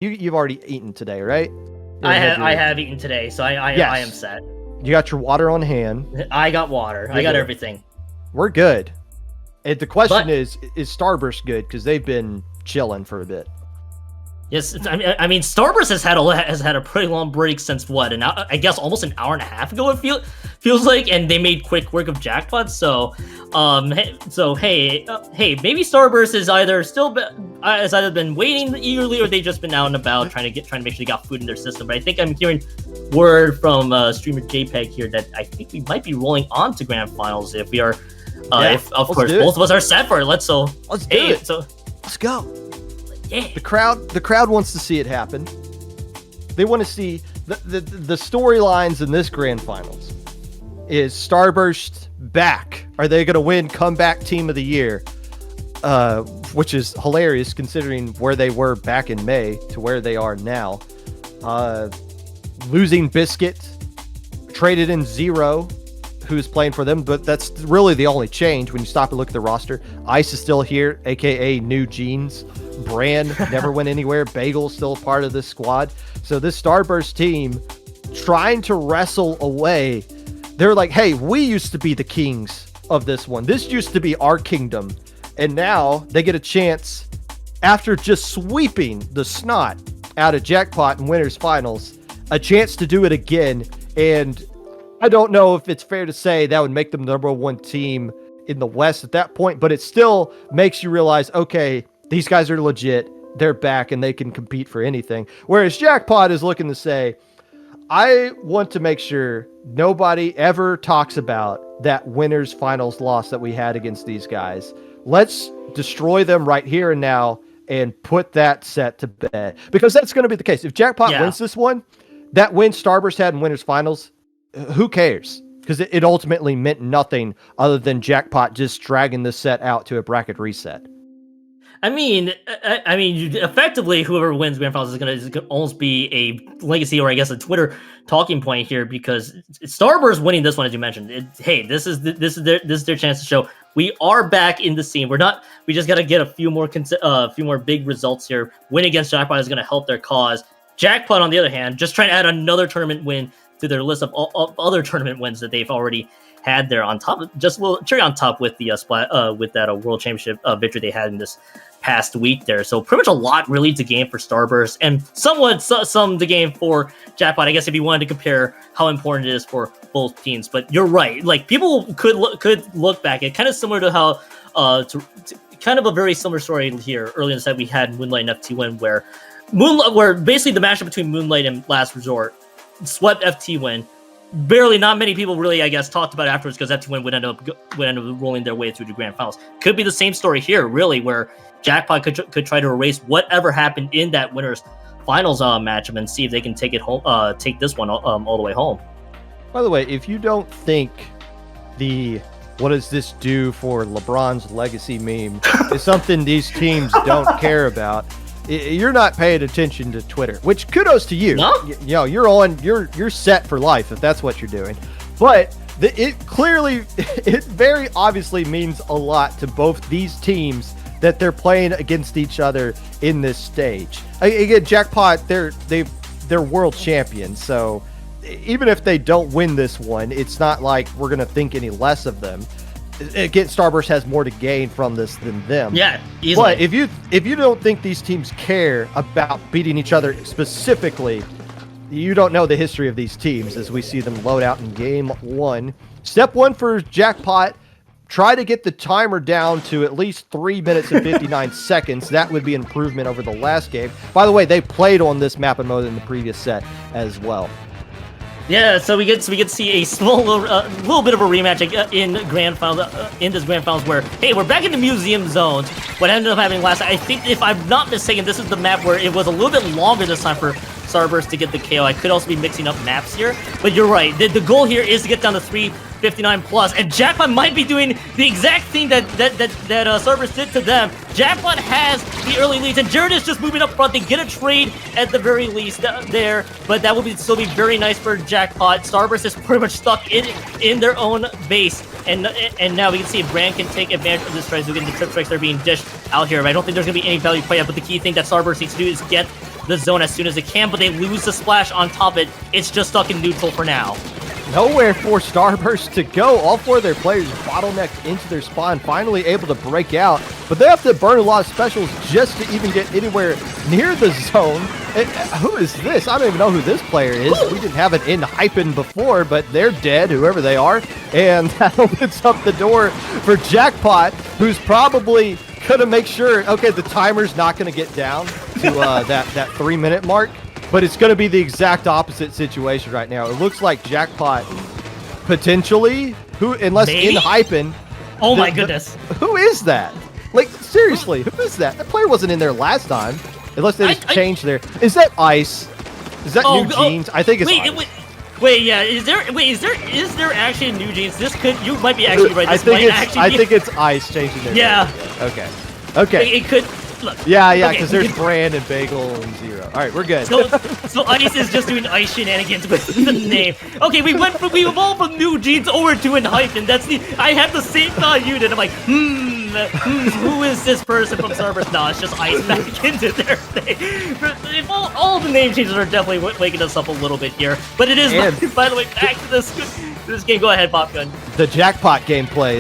You've already eaten today, right? I have eaten today, so I am set. You got your water on hand. I got water. I got everything. We're good. And the question is Starburst good? Because they've been chilling for a bit. Yes, I mean, Starburst has had a pretty long break since what? I guess almost an hour and a half ago. It feels like, and they made quick work of Jackpot. So, hey, maybe Starburst is either been waiting eagerly, or they've just been out and about trying to make sure they got food in their system. But I think I'm hearing word from streamer JPEG here that I think we might be rolling on to grand finals if we are. If of course both of us are set for it. Let's do it. So let's go. Yeah. The crowd wants to see it happen. They want to see the storylines in this grand finals. Is Starburst back? Are they going to win comeback team of the year? Which is hilarious considering where they were back in May to where they are now. Losing Biscuit, traded in Zero, who's playing for them, but that's really the only change when you stop and look at the roster. Ice is still here, aka New Jeans. Bran never went anywhere. Bagel's still part of this squad. So this Starburst team trying to wrestle away. They're like, hey, we used to be the kings of this one. This used to be our kingdom. And now they get a chance after just sweeping the snot out of Jackpot and Winners Finals, a chance to do it again. And I don't know if it's fair to say that would make them the #1 team in the West at that point, but it still makes you realize, okay, these guys are legit. They're back and they can compete for anything. Whereas Jackpot is looking to say, I want to make sure nobody ever talks about that Winners Finals loss that we had against these guys. Let's destroy them right here and now and put that set to bed. Because that's going to be the case. If Jackpot wins this one, that win Starburst had in Winners Finals, who cares? Because it ultimately meant nothing other than Jackpot just dragging this set out to a bracket reset. I mean, effectively, whoever wins grand finals is going to almost be a legacy, or I guess a Twitter talking point here, because Starburst winning this one, as you mentioned. This is their chance to show we are back in the scene. We just got to get a few more big results here. Win against Jackpot is going to help their cause. Jackpot, on the other hand, just trying to add another tournament win to their list of other tournament wins that they've already had there on top. Just a little cherry on top with the with that World Championship victory they had in this past week there. So pretty much a lot really to gain for Starburst, and somewhat some to gain for Jackpot, I guess, if you wanted to compare how important it is for both teams. But you're right, like people could look back at kind of similar to how kind of a very similar story here earlier in the set we had Moonlight and FT1, where basically the matchup between Moonlight and Last Resort swept FT1. Not many people really, I guess, talked about it afterwards, because FT1 would end up rolling their way through the grand finals. Could be the same story here, really, where Jackpot could try to erase whatever happened in that Winners Finals matchup and see if they can take it home, take this one all the way home. By the way, if you don't think the "what does this do for LeBron's legacy" meme is something these teams don't care about, you're not paying attention to Twitter. Which, kudos to you. No? You're set for life if that's what you're doing. But it very obviously means a lot to both these teams that they're playing against each other in this stage. Again, Jackpot, they're world champions, so even if they don't win this one, it's not like we're going to think any less of them. Again, Starburst has more to gain from this than them. Yeah, easily. But if you don't think these teams care about beating each other specifically, you don't know the history of these teams as we see them load out in game one. Step one for Jackpot, try to get the timer down to at least 3 minutes and 59 seconds. That would be an improvement over the last game. By the way, they played on this map and mode in the previous set as well. Yeah, so we get to see a small little bit of a rematch in grand finals, in this grand finals, where we're back in the museum zones. What ended up happening last night, I think, if I'm not mistaken, this is the map where it was a little bit longer this time for Starburst to get the KO. I could also be mixing up maps here, but you're right. The goal here is to get down to 359 plus, and Jackpot might be doing the exact thing that Starburst did to them. Jackpot has the early leads, and Jared is just moving up front. They get a trade at the very least there, but that will still be very nice for Jackpot. Starburst is pretty much stuck in their own base, and now we can see if Brand can take advantage of this strike. So again, the trip strikes are being dished out here, but I don't think there's going to be any value play out, but the key thing that Starburst needs to do is get the zone as soon as it can, but they lose the splash on top of it. It's just stuck in neutral for now. Nowhere for Starburst to go. All 4 of their players bottlenecked into their spawn, finally able to break out, but they have to burn a lot of specials just to even get anywhere near the zone. And, who is this? I don't even know who this player is. We didn't have it in Hypen before, but they're dead, whoever they are, and that opens up the door for Jackpot, who's probably gonna make sure, okay, the timer's not gonna get down to that 3-minute mark. But it's going to be the exact opposite situation right now. It looks like Jackpot potentially, unless Maybe? in Hypen. Oh my goodness. Who is that? Like, seriously, who is that? That player wasn't in there last time. Unless they just changed their... Is that Ice? Is that New Jeans? I think it's Ice. Wait, yeah. Is there actually New Jeans? This could... You might be actually right. This I think it's Ice changing their name. Okay. Okay. It could... Look, yeah, because there's Brand and Bagel and Zero. All right, we're good. So Ice is just doing Ice shenanigans with the name. Okay, we evolved from New Jeans over to an Hypen. I had the same thought you did. I'm like, who is this person from Starburst? No, it's just Ice back into their thing. All the name changes are definitely waking us up a little bit here. But it is, by the way, back to this game. Go ahead, Popgun. The Jackpot gameplay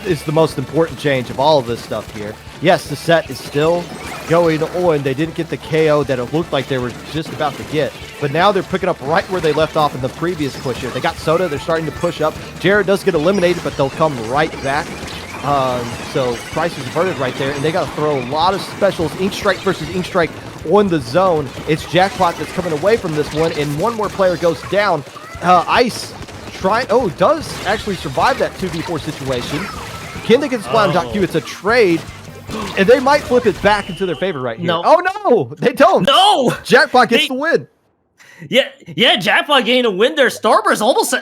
is the most important change of all of this stuff here. Yes, the set is still going on. They didn't get the KO that it looked like they were just about to get. But now they're picking up right where they left off in the previous push here. They got Soda. They're starting to push up. Jared does get eliminated, but they'll come right back. So price is averted right there. And they got to throw a lot of specials. Ink Strike versus Ink Strike on the zone. It's Jackpot that's coming away from this one. And one more player goes down. Ice does actually survive that 2v4 situation. Can they get the spot on .Q? It's a trade. And they might flip it back into their favor right here. No. Oh, no! They don't! No! Jackpot gets the win. Yeah, Jackpot getting a win there. Starburst almost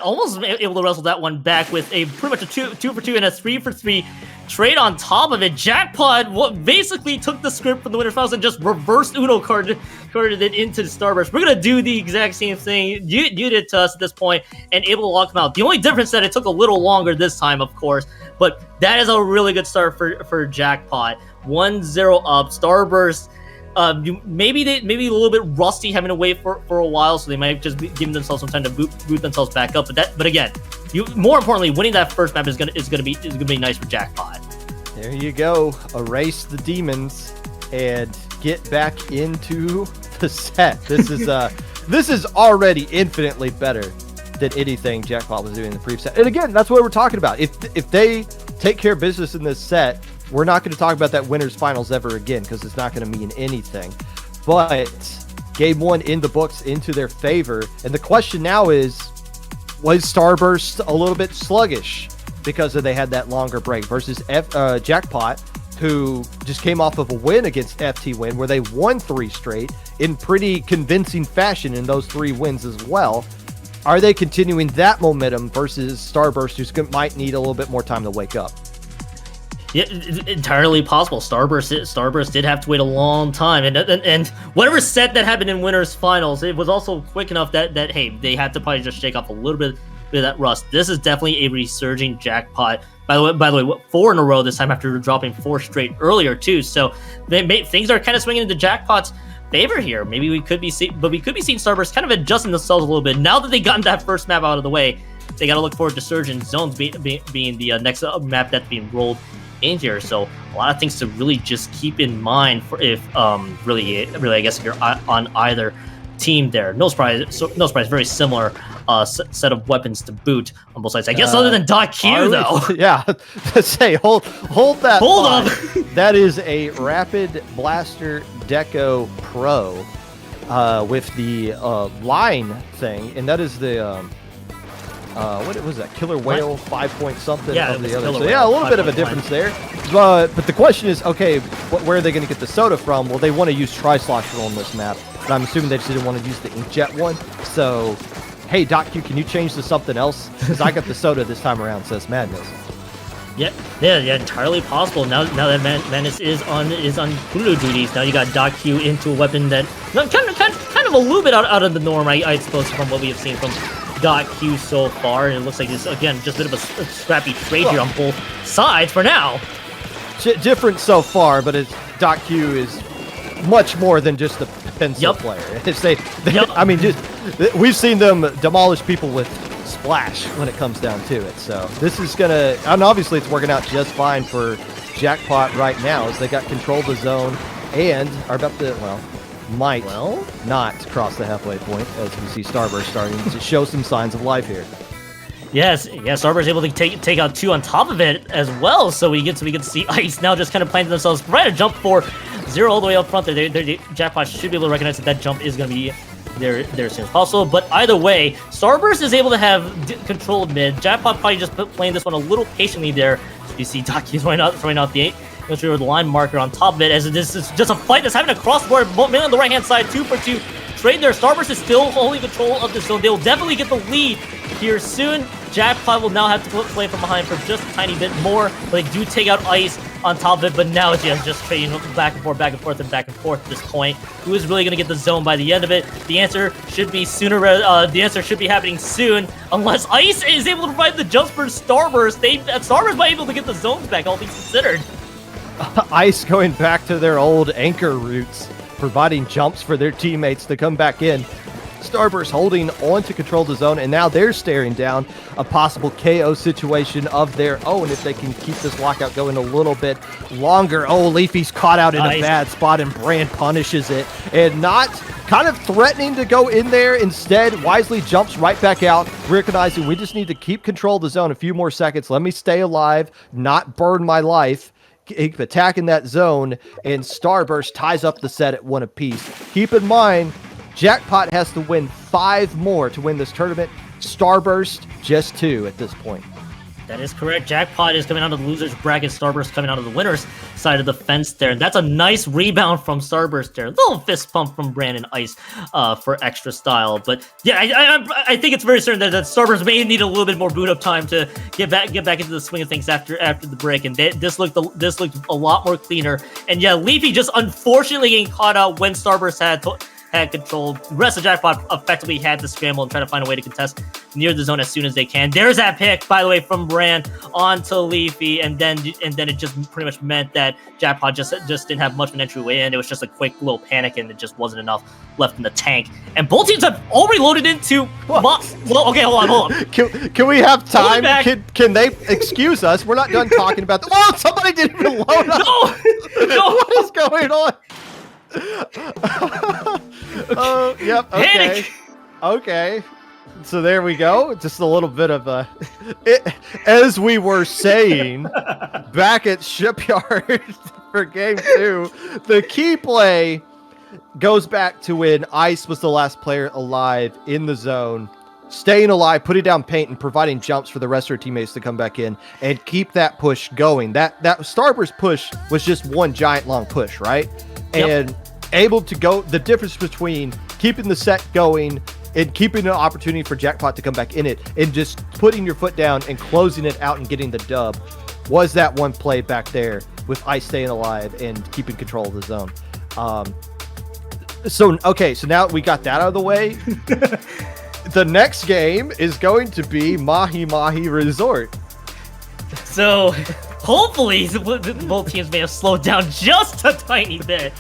able to wrestle that one back with a pretty much a 2 for 2 and a 3 for 3 trade on top of it. Jackpot basically took the script from the Winners Finals and just reversed Uno carded it into the Starburst. We're gonna do the exact same thing you did to us at this point and able to lock them out. The only difference that it took a little longer this time, of course, but that is a really good start for Jackpot. 1-0 up. Starburst. Maybe a little bit rusty having to wait for a while, so they might just be giving themselves some time to boot themselves back up. But again, more importantly, winning that first map is gonna be nice for Jackpot. There you go. Erase the demons and get back into the set. This is already infinitely better than anything Jackpot was doing in the previous set. And again, that's what we're talking about. If they take care of business in this set, we're not going to talk about that winners finals ever again because it's not going to mean anything. But game 1 in the books into their favor. And the question now is, was Starburst a little bit sluggish because they had that longer break versus Jackpot, who just came off of a win against FT Win where they won 3 straight in pretty convincing fashion in those 3 wins as well. Are they continuing that momentum versus Starburst, who might need a little bit more time to wake up? Yeah, entirely possible. Starburst did have to wait a long time, and whatever set that happened in winners finals, it was also quick enough that hey, they had to probably just shake off a little bit of that rust. This is definitely a resurging Jackpot. By the way, 4 in a row this time after dropping 4 straight earlier too. So things are kind of swinging into Jackpot's favor here. Maybe we could be seeing Starburst kind of adjusting themselves a little bit now that they gotten that first map out of the way. They got to look forward to Surge and Zones being the next map that's being rolled in here. So a lot of things to really just keep in mind for if really I guess if you're on either team there. No surprise, very similar set of weapons to boot on both sides. I guess other than .Q though. Yeah, let's say hold that. Hold up. That is a Rapid Blaster Deco Pro with the line thing, and that is the what was that? Killer Whale 5 point something of the other. So yeah, a little bit of a difference there. But the question is, okay, where are they going to get the soda from? Well, they want to use Tri-Slosher on this map, but I'm assuming they just didn't want to use the Inkjet one. So, hey, .Q, can you change to something else? Because I got the soda this time around, says Madness. Yeah, entirely possible. Now that Madness is on Hulu duties, now you got .Q into a weapon that kind of a little bit out of the norm, I suppose, from what we have seen from .Q so far, and it looks like it's again just a bit of a scrappy trade here on both sides for now. Different so far, but it's .Q is much more than just pencil Yep. player. It's they Yep. I mean, we've seen them demolish people with splash when it comes down to it. So this is gonna, and obviously it's working out just fine for Jackpot right now, as they got control of the zone and are about to, might not cross the halfway point, as we see Starburst starting to show some signs of life here. Yes, Starburst able to take out 2 on top of it as well, so we get to see Ice now just kind of planting themselves right a jump for 0 all the way up front there. Jackpot should be able to recognize that jump is going to be there as soon as possible, but either way, Starburst is able to have controlled mid. Jackpot probably just playing this one a little patiently there. So you see Taki throwing out the line marker on top of it, as this is just a fight that's happening across the board, mainly on the right-hand side, 2 for 2. Trade there. Starburst is still holding control of the zone. They will definitely get the lead here soon. Jackpot will now have to play from behind for just a tiny bit more, but they do take out Ice on top of it, but now it's just trading back and forth at this point. Who is really going to get the zone by the end of it? The answer should be the answer should be happening soon, unless Ice is able to provide the jumps for Starburst. Starburst might be able to get the zones back, all things considered. Ice going back to their old anchor roots, providing jumps for their teammates to come back in. Starburst holding on to control the zone, and now they're staring down a possible KO situation of their own if they can keep this lockout going a little bit longer. Oh, Leafy's caught out in a bad spot, and Brand punishes it, and not kind of threatening to go in there. Instead, wisely jumps right back out, recognizing we just need to keep control of the zone a few more seconds. Let me stay alive, not burn my life. Keep attacking that zone, and Starburst ties up the set at 1 apiece. Keep in mind, Jackpot has to win 5 more to win this tournament. Starburst, just 2 at this point. That is correct. Jackpot is coming out of the loser's bracket. Starburst coming out of the winner's side of the fence there. And that's a nice rebound from Starburst there. A little fist pump from Brandon Ice for extra style. But yeah, I think it's very certain that Starburst may need a little bit more boot up time to get back into the swing of things after the break. And this looked a lot more cleaner. And yeah, Leafy just unfortunately getting caught out when Starburst had control. The rest of Jackpot effectively had to scramble and try to find a way to contest near the zone as soon as they can. There's that pick, by the way, from Brand onto Leafy, and then it just pretty much meant that Jackpot just didn't have much of an entryway in. It was just a quick little panic, and it just wasn't enough left in the tank. And both teams have already loaded into. Okay, hold on. Can we have time? Can they excuse us? We're not done talking about the. Whoa! Somebody didn't even load up. No. What is going on? Oh, yep. Okay. Panic. Okay. So there we go. Just a little bit of as we were saying back at Shipyard for game 2, the key play goes back to when Ice was the last player alive in the zone, staying alive, putting down paint, and providing jumps for the rest of her teammates to come back in and keep that push going. That Starburst push was just one giant long push, right? Yep. And able to go, the difference between keeping the set going and keeping an opportunity for Jackpot to come back in it and just putting your foot down and closing it out and getting the dub was that one play back there with Ice staying alive and keeping control of the zone. So now we got that out of the way. The next game is going to be Mahi Mahi Resort. So hopefully both teams may have slowed down just a tiny bit.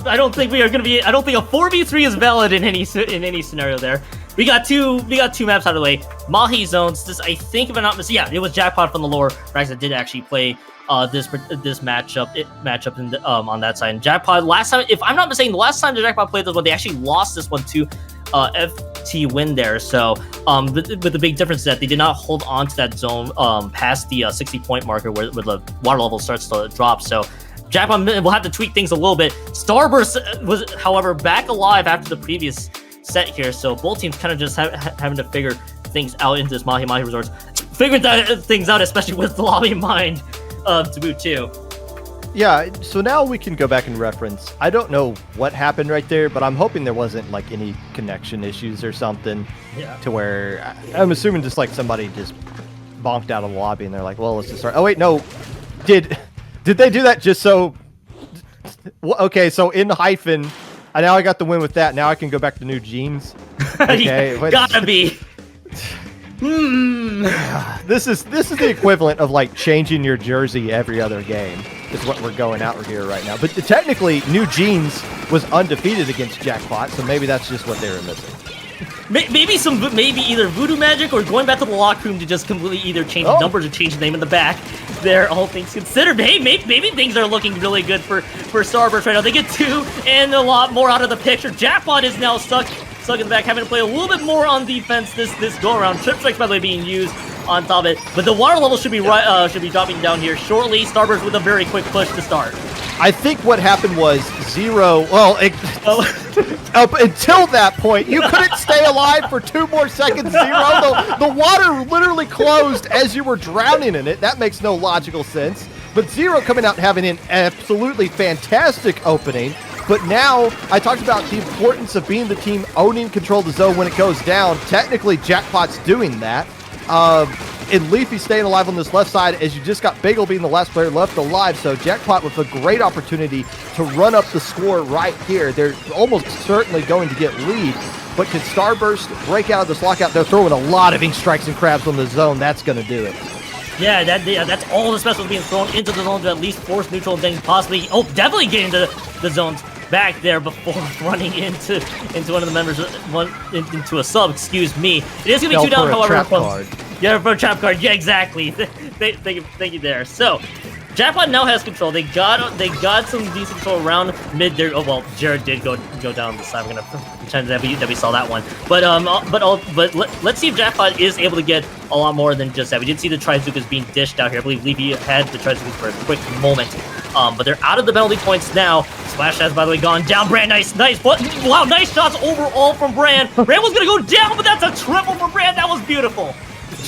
I don't think a 4v3 is valid in any scenario there. We got two maps out of the way. Mahi zones. This, I think, if I'm not mistaken, yeah, it was Jackpot from the lower racks that did actually play this matchup in on that side. And Jackpot last time, if I'm not mistaken, the last time the Jackpot played this one, they actually lost this one to FT win there. So with the big difference that they did not hold on to that zone past the 60-point marker where the water level starts to drop. So Jackpot will have to tweak things a little bit. Starburst was, however, back alive after the previous set here. So both teams kind of just having to figure things out into this Mahi Mahi Resorts. Figured things out, especially with the lobby mind to boot too. Yeah, so now we can go back and reference. I don't know what happened right there, but I'm hoping there wasn't like any connection issues or something. Yeah. To where I'm assuming just like somebody just bonked out of the lobby and they're like, well, let's just start. Oh wait, no. Did they do that just so? Okay, so in hyphen, now I got the win with that. Now I can go back to new jeans. Okay, yeah, gotta be. This is the equivalent of like changing your jersey every other game. is what we're going out here right now. But technically, New Jeans was undefeated against Jackpot, so maybe that's just what they were missing. Maybe either voodoo magic or going back to the locker room to just completely either change the numbers or change the name in the back. There, all things considered. Hey, maybe things are looking really good for Starburst right now. They get 2 and a lot more out of the picture. Jackpot is now stuck in the back, having to play a little bit more on defense this go around. Trip strikes, by the way, being used on top of it, but the water level should be dropping down here shortly. Starburst with a very quick push to start. I think what happened was Zero. Well, up until that point, you couldn't stay alive for 2 more seconds. Zero. The water literally closed as you were drowning in it. That makes no logical sense. But Zero coming out and having an absolutely fantastic opening. But now, I talked about the importance of being the team owning control of the zone when it goes down. Technically, Jackpot's doing that. And Leafy staying alive on this left side as you just got Bagel being the last player left alive. So Jackpot with a great opportunity to run up the score right here. They're almost certainly going to get lead. But can Starburst break out of this lockout? They're throwing a lot of ink strikes and crabs on the zone. That's going to do it. Yeah, that's all the specials being thrown into the zone to at least force neutral and then possibly, definitely getting the zones back there before running into one of the members, into a sub, excuse me. It is going to be 2 down, however. Yeah, for a trap card. Yeah, exactly. Thank you there. So, Jackpot now has control. They got some decent control around mid there. Oh well, Jared did go down the side. We're gonna pretend that we saw that one. But let's see if Jackpot is able to get a lot more than just that. We did see the Trizukas being dished out here. I believe Leafy had the Trizukas for a quick moment. But they're out of the penalty points now. Splash has, by the way, gone down. Brand, nice. Wow, nice shots overall from Brand. Brand was gonna go down, but that's a triple for Brand. That was beautiful.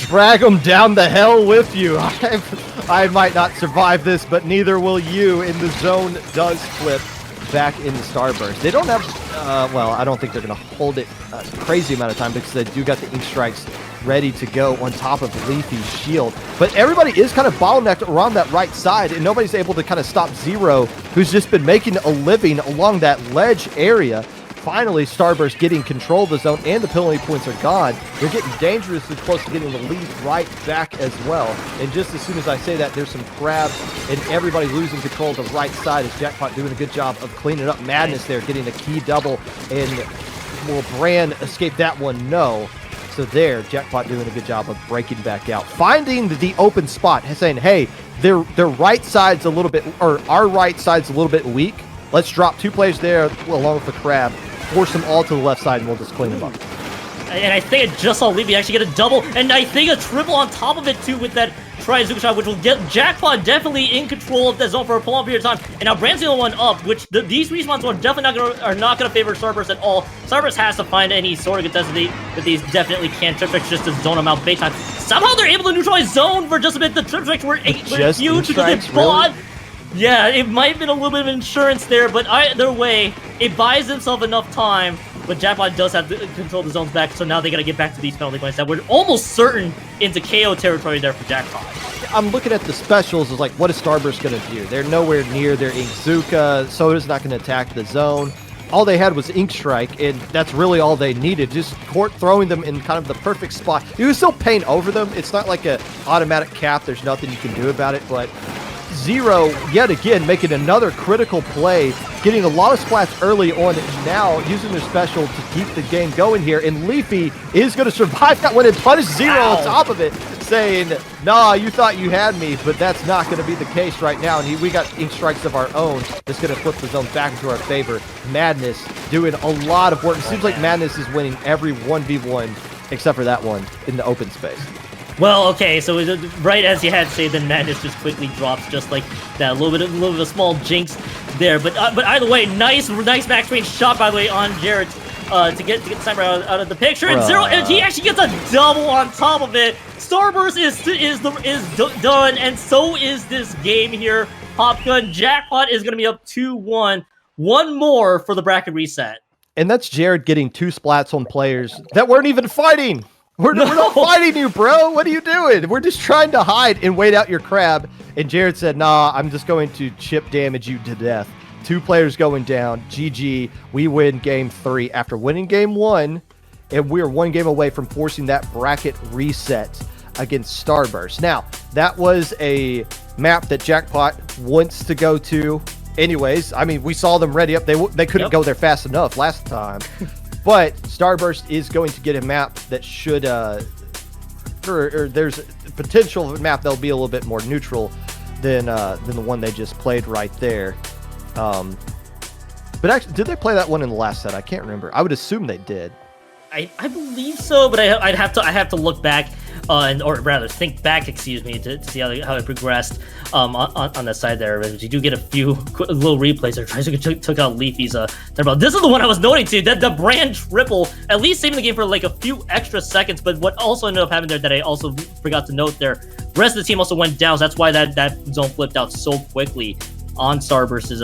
Drag them down the hell with you. I might not survive this, but neither will you. And the zone does flip back into Starburst. They don't have, well, I don't think they're going to hold it a crazy amount of time because they do got the ink strikes ready to go on top of Leafy's shield. But everybody is kind of bottlenecked around that right side, and nobody's able to kind of stop Zero, who's just been making a living along that ledge area. Finally, Starburst getting control of the zone, and the penalty points are gone. They're getting dangerously close to getting the lead right back as well. And just as soon as I say that, there's some crabs, and everybody losing control of the right side as Jackpot doing a good job of cleaning up Madness there, getting a key double. And will Brand escape that one? No. So there, Jackpot doing a good job of breaking back out. Finding the open spot, saying, hey, their right side's a little bit, or our right side's a little bit weak. Let's drop 2 players there along with the crab. Force them all to the left side, and we'll just clean them up. And I think I just saw Leafy actually get a double, and I think a triple on top of it, too, with that Trizuka shot, which will get Jackpot definitely in control of that zone for a prolonged period of time. And now Brand's the only one up, which these respawns are definitely not going to favor Starburst at all. Starburst has to find any sort of contested that these definitely can't. Trip strikes just to zone them out big time. Somehow they're able to neutralize zone for just a bit. The trip strikes were huge because they bought. Really? Yeah, it might have been a little bit of insurance there, but either way, it buys themselves enough time. But Jackpot does have to control the zones back, so now they got to get back to these penalty points that were almost certain into KO territory there for Jackpot. I'm looking at the specials as like, what is Starburst going to do? They're nowhere near their Inkzuka. Soda's not going to attack the zone. All they had was Ink Strike, and that's really all they needed. Just court throwing them in kind of the perfect spot. You can still paint over them. It's not like an automatic cap. There's nothing you can do about it, but Zero, yet again, making another critical play, getting a lot of splats early on, and now using their special to keep the game going here. And Leafy is going to survive that one and punish Zero on top of it, saying, nah, you thought you had me, but that's not going to be the case right now. And we got ink strikes of our own. That's going to flip the zone back into our favor. Madness doing a lot of work. It seems like Madness is winning every 1v1 except for that one in the open space. Well, okay, so right as you had to say, then Madness just quickly drops, just like that. A little bit of a small jinx there, but either way, nice max range shot, by the way, on Jared to get the sniper out of the picture. And Zero, and he actually gets a double on top of it. Starburst is done, and so is this game here. Popgun Jackpot is going to be up 2-1. One more for the bracket reset. And that's Jared getting 2 splats on players that weren't even fighting. We're not fighting you, bro. What are you doing? We're just trying to hide and wait out your crab. And Jared said, nah, I'm just going to chip damage you to death. 2 players going down. GG. We win game 3 after winning game 1. And we're 1 game away from forcing that bracket reset against Starburst. Now, that was a map that Jackpot wants to go to anyways. I mean, we saw them ready up. They couldn't go there fast enough last time. But Starburst is going to get a map that should, or there's potential of a map that'll be a little bit more neutral than the one they just played right there. But actually, did they play that one in the last set? I can't remember. I would assume they did. I believe so, but I have to look back, or rather think back, excuse me, to see how it progressed on the side there. You do get a few little replays. There, Trizuka took out Leafy's turbo. This is the one I was noting too. That the brand triple, at least saving the game for like a few extra seconds. But what also ended up happening there that I also forgot to note there, the rest of the team also went down. So that's why that zone flipped out so quickly on Starburst's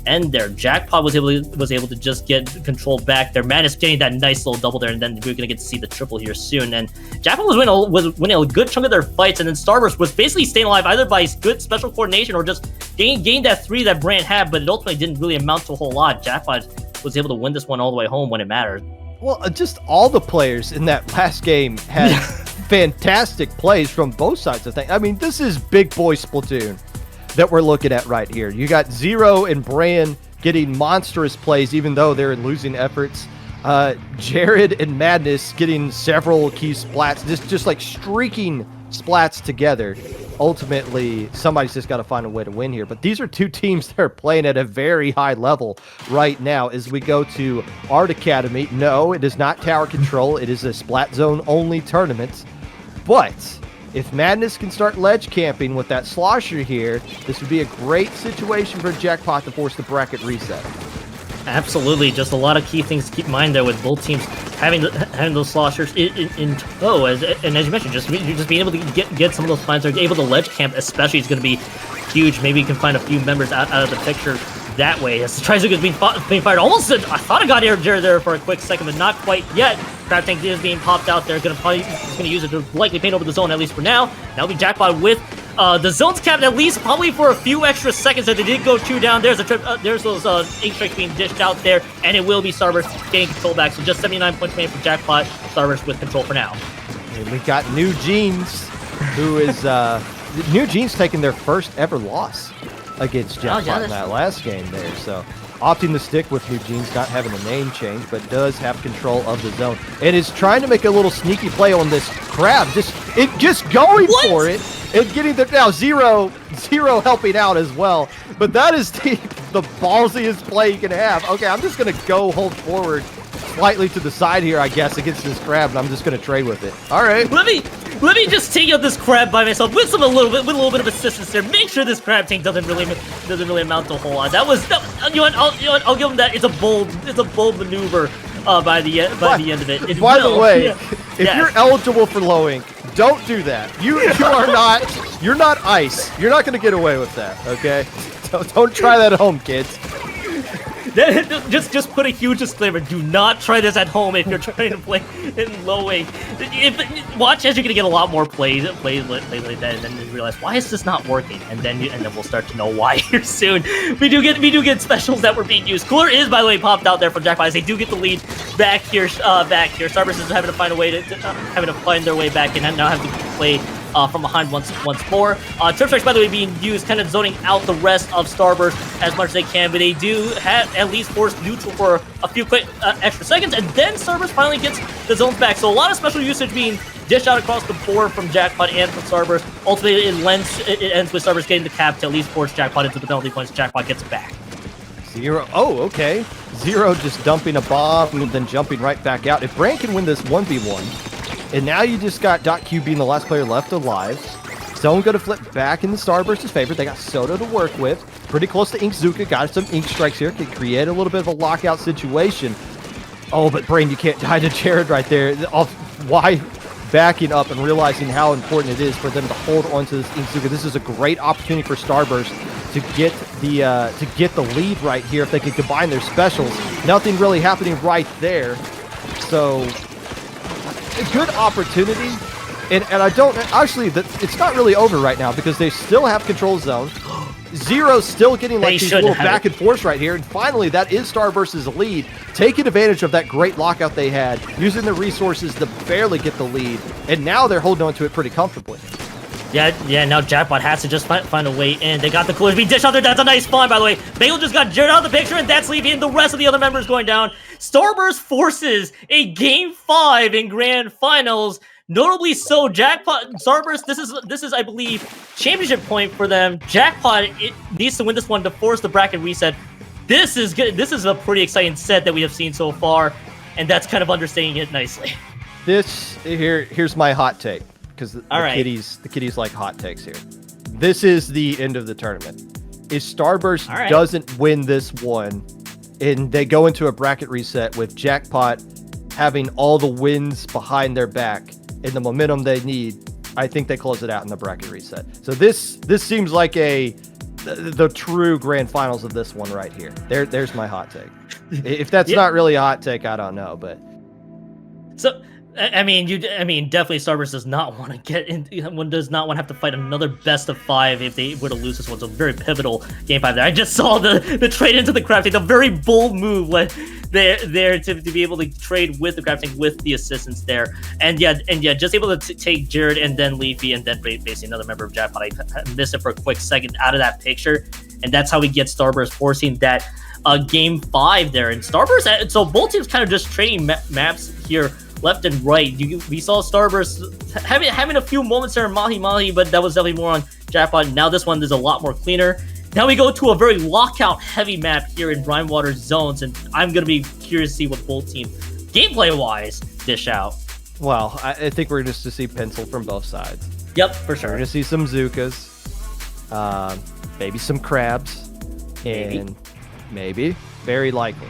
end there. Jackpot was able to just get control back there. Madness getting that nice little double there, and then we're gonna get to see the triple here soon. And Jackpot was winning a good chunk of their fights, and then Starburst was basically staying alive either by good special coordination or just gained that 3 that Brand had, but it ultimately didn't really amount to a whole lot. Jackpot was able to win this one all the way home when it mattered. Well, just all the players in that last game had fantastic plays from both sides of things. I mean, this is big boy Splatoon that we're looking at right here. You got Zero and Bran getting monstrous plays, even though they're in losing efforts. Jared and Madness getting several key splats, just like streaking splats together. Ultimately, somebody's just got to find a way to win here. But these are two teams that are playing at a very high level right now as we go to Art Academy. No, it is not tower control. It is a splat zone only tournament. But if Madness can start ledge camping with that slosher here, this would be a great situation for Jackpot to force the bracket reset. Absolutely, just a lot of key things to keep in mind there with both teams having those sloshers in tow. And as you mentioned, just being able to get some of those plans, are able to ledge camp especially is going to be huge. Maybe you can find a few members out of the picture that way. As Trizuka is being fired, almost I thought I got air there for a quick second, but not quite yet. Crab Tank is being popped out there. Gonna use it to likely paint over the zone, at least for now. That'll be Jackpot with the zone's capped at least probably for a few extra seconds. That they did go 2 down. There's a trip. There's those 8 strikes being dished out there, and it will be Starburst getting control back. So just 79 points made for Jackpot. Starburst with control for now. And we got New Jeans, who is New Jeans taking their first ever loss against Jackpot in that last game there. So opting to stick with New Jeans, not having a name change, but does have control of the zone and is trying to make a little sneaky play on this crab. Just going for it and getting the now zero helping out as well. But that is the ballsiest play you can have. Okay, I'm just gonna go hold forward slightly to the side here, I guess, against this crab, and I'm just gonna trade with it. All right. Let me just take out this crab by myself with a little bit of assistance there. Make sure this crab tank doesn't really amount to a whole lot. You know what? I'll give him that. It's a bold maneuver by the end of it. By the way, if you're eligible for low ink, don't do that. You're not ice. You're not gonna get away with that. Okay? Don't try that at home, kids. Just put a huge disclaimer. Do not try this at home if you're trying to play in low ink. Watch as you're gonna get a lot more plays like that, and then you realize, why is this not working? And then we'll start to know why here soon. We do get specials that were being used. Cooler is, by the way, popped out there for Jackpot. They do get the lead back here. Starburst is having to find a way having to find their way back in, and now having to play from behind once more. Turf Strikes, by the way, being used, kind of zoning out the rest of Starburst as much as they can, but they do have at least force neutral for a few quick extra seconds, and then Starburst finally gets the zones back. So a lot of special usage being dished out across the board from Jackpot and from Starburst. Ultimately, it ends with Starburst getting the cap to at least force Jackpot into the penalty points. Jackpot gets it back. Zero. Oh, okay. Zero just dumping a bomb and then jumping right back out. If Bran can win this 1v1, and now you just got SendouQ being the last player left alive. Zone going to flip back in the Starburst's favor. They got Soda to work with. Pretty close to Inkzuka. Got some Ink Strikes here. Can create a little bit of a lockout situation. Oh, but Brain, you can't die to Jared right there. Why backing up and realizing how important it is for them to hold onto this Inkzuka. This is a great opportunity for Starburst to get the lead right here if they can combine their specials. Nothing really happening right there. So a good opportunity, and I don't actually it's not really over right now because they still have control zone. Zero's still getting like these little back and forth right here, and finally that is Starburst's lead, taking advantage of that great lockout they had, using the resources to barely get the lead, and now they're holding on to it pretty comfortably. Yeah, now Jackpot has to just find a way in. They got the collision being dished out there. That's a nice find, by the way. Bagel just got Jared out of the picture, and that's leaving the rest of the other members going down. Starburst forces a Game 5 in Grand Finals. Notably so, Jackpot and Starburst, this is, I believe, championship point for them. Jackpot needs to win this one to force the bracket reset. This is good. This is a pretty exciting set that we have seen so far, and that's kind of understating it nicely. Here's my hot take, because the kiddies like hot takes here. This is the end of the tournament. If Starburst doesn't win this one, and they go into a bracket reset with Jackpot having all the wins behind their back and the momentum they need, I think they close it out in the bracket reset. So this seems like the true grand finals of this one right here. There's my hot take. If that's not really a hot take, I don't know, but so I mean, definitely Starburst does not want to get in. One does not want to have to fight another best of 5 if they were to lose this one. So very pivotal Game 5 there. I just saw the trade into the crab tank, a very bold move there to be able to trade with the crab tank with the assistance there, and just able to take Jared and then Leafy and then basically another member of Jackpot. I missed it for a quick second out of that picture, and that's how we get Starburst forcing that Game 5 there. And Starburst, so both teams kind of just trading maps here left and right. We saw Starburst having a few moments there in Mahi Mahi, but that was definitely more on Jackpot. Now this one is a lot more cleaner. Now we go to a very lockout heavy map here in Brinewater Zones, and I'm going to be curious to see what both teams, gameplay-wise, dish out. Well, I think we're just to see pencil from both sides. Yep, for sure. We're going to see some Zookas, maybe some crabs, and maybe, very likely,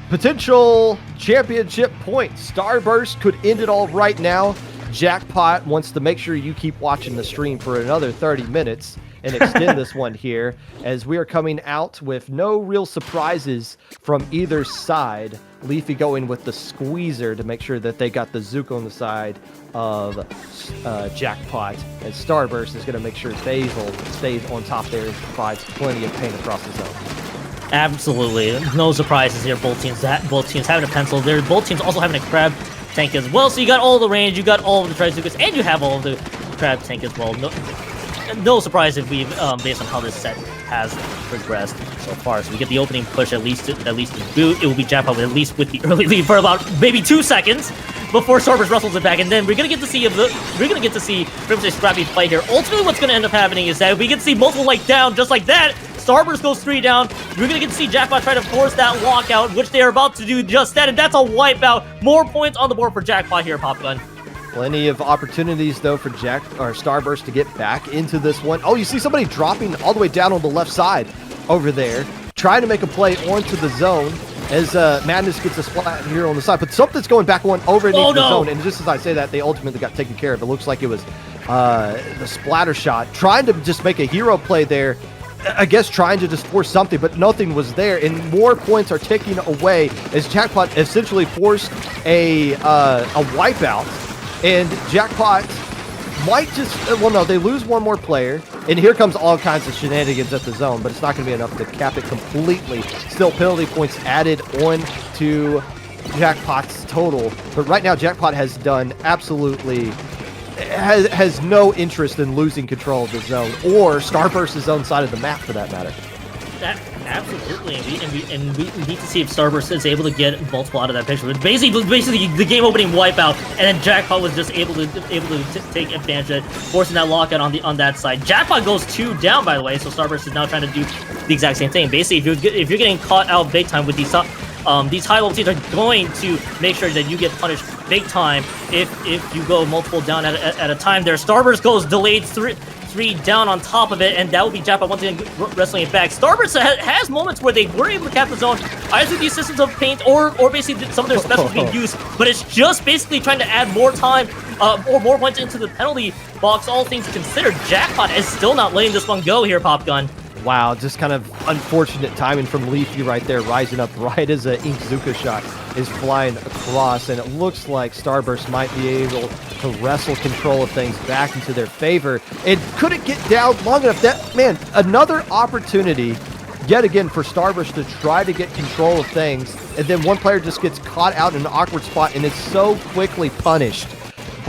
potential championship points. Starburst could end it all right now. Jackpot wants to make sure you keep watching the stream for another 30 minutes and extend this one here, as we are coming out with no real surprises from either side. Leafy going with the squeezer to make sure that they got the Zuko on the side of Jackpot, and Starburst is going to make sure Basil stays on top there and provides plenty of pain across the zone. Absolutely, no surprises here. Both teams having a pencil. Both teams also having a crab tank as well. So you got all the range, you got all of the Trizukas, and you have all of the crab tank as well. No surprise if we've based on how this set has progressed so far. So we get the opening push at least to boot. It will be Jackpot at least with the early lead for about maybe 2 seconds before Starburst wrestles it back, and then we're gonna get to see a scrappy fight here. Ultimately, what's gonna end up happening is that we get to see multiple down just like that. Starburst goes 3 down. We're gonna get to see Jackpot try to force that lockout, which they are about to do just that, and that's a wipeout. More points on the board for Jackpot here, Popgun. Plenty of opportunities, though, for Starburst to get back into this one. Oh, you see somebody dropping all the way down on the left side over there, trying to make a play onto the zone as Madness gets a splat here on the side. But something's going back one over into the zone, and just as I say that, they ultimately got taken care of. It looks like it was the splatter shot, trying to just make a hero play there. I guess trying to just force something, but nothing was there, and more points are ticking away as Jackpot essentially forced a wipeout. And Jackpot might just, well, no, they lose one more player, and here comes all kinds of shenanigans at the zone, but it's not going to be enough to cap it completely. Still penalty points added on to Jackpot's total, but right now Jackpot has done absolutely, has no interest in losing control of the zone, or Starburst's own side of the map for that matter. Absolutely, and we need to see if Starburst is able to get multiple out of that picture. But basically the game-opening wipeout, and then Jackpot was just able to take advantage of it, forcing that lockout on that side. Jackpot goes 2 down, by the way, so Starburst is now trying to do the exact same thing. Basically, if you're getting caught out big time with these high-level teams, are going to make sure that you get punished big time if you go multiple down at a time. There, Starburst goes delayed 3 down on top of it, and that will be Jackpot once again wrestling it back. Starburst has moments where they were able to cap the zone, either through the assistance of paint or basically some of their specials being used, but it's just basically trying to add more time or more points into the penalty box. All things considered, Jackpot is still not letting this one go here, Popgun. Wow, just kind of unfortunate timing from Leafy right there, rising up right as an Ink Zuka shot is flying across, and it looks like Starburst might be able to wrestle control of things back into their favor. It couldn't get down long enough. That, man, another opportunity yet again for Starburst to try to get control of things, and then one player just gets caught out in an awkward spot and is so quickly punished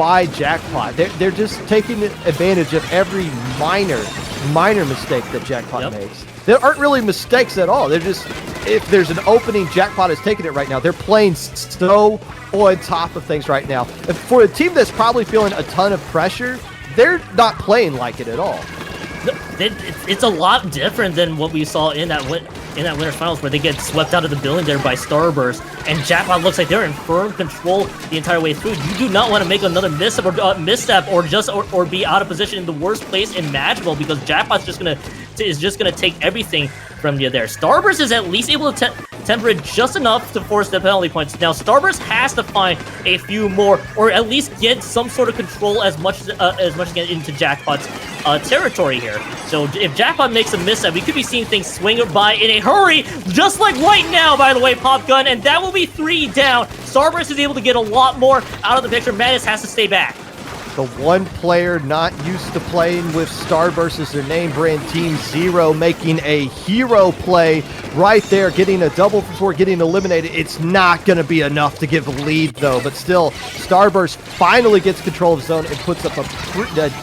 by Jackpot. They're just taking advantage of every minor mistake that Jackpot makes. There aren't really mistakes at all. They're just, if there's an opening, Jackpot is taking it right now. They're playing so on top of things right now. And for a team that's probably feeling a ton of pressure, they're not playing like it at all. It's a lot different than what we saw in that winners finals, where they get swept out of the building there by Starburst, and Jackpot looks like they're in firm control the entire way through. You do not want to make another misstep or be out of position in the worst place imaginable, because Jackpot's just gonna take everything from you there. Starburst is at least able to temper it just enough to force the penalty points. Now Starburst has to find a few more, or at least get some sort of control as much as get into Jackpot's territory here. So if Jackpot makes a misstep, we could be seeing things swing by in a hurry, just like right now, by the way, Pop Gun, and that will be 3 down. Starburst is able to get a lot more out of the picture. Madness has to stay back. The one player not used to playing with Starburst is their name brand Team Zero, making a hero play right there, getting a double before getting eliminated. It's not going to be enough to give a lead, though, but still, Starburst finally gets control of the zone and puts up a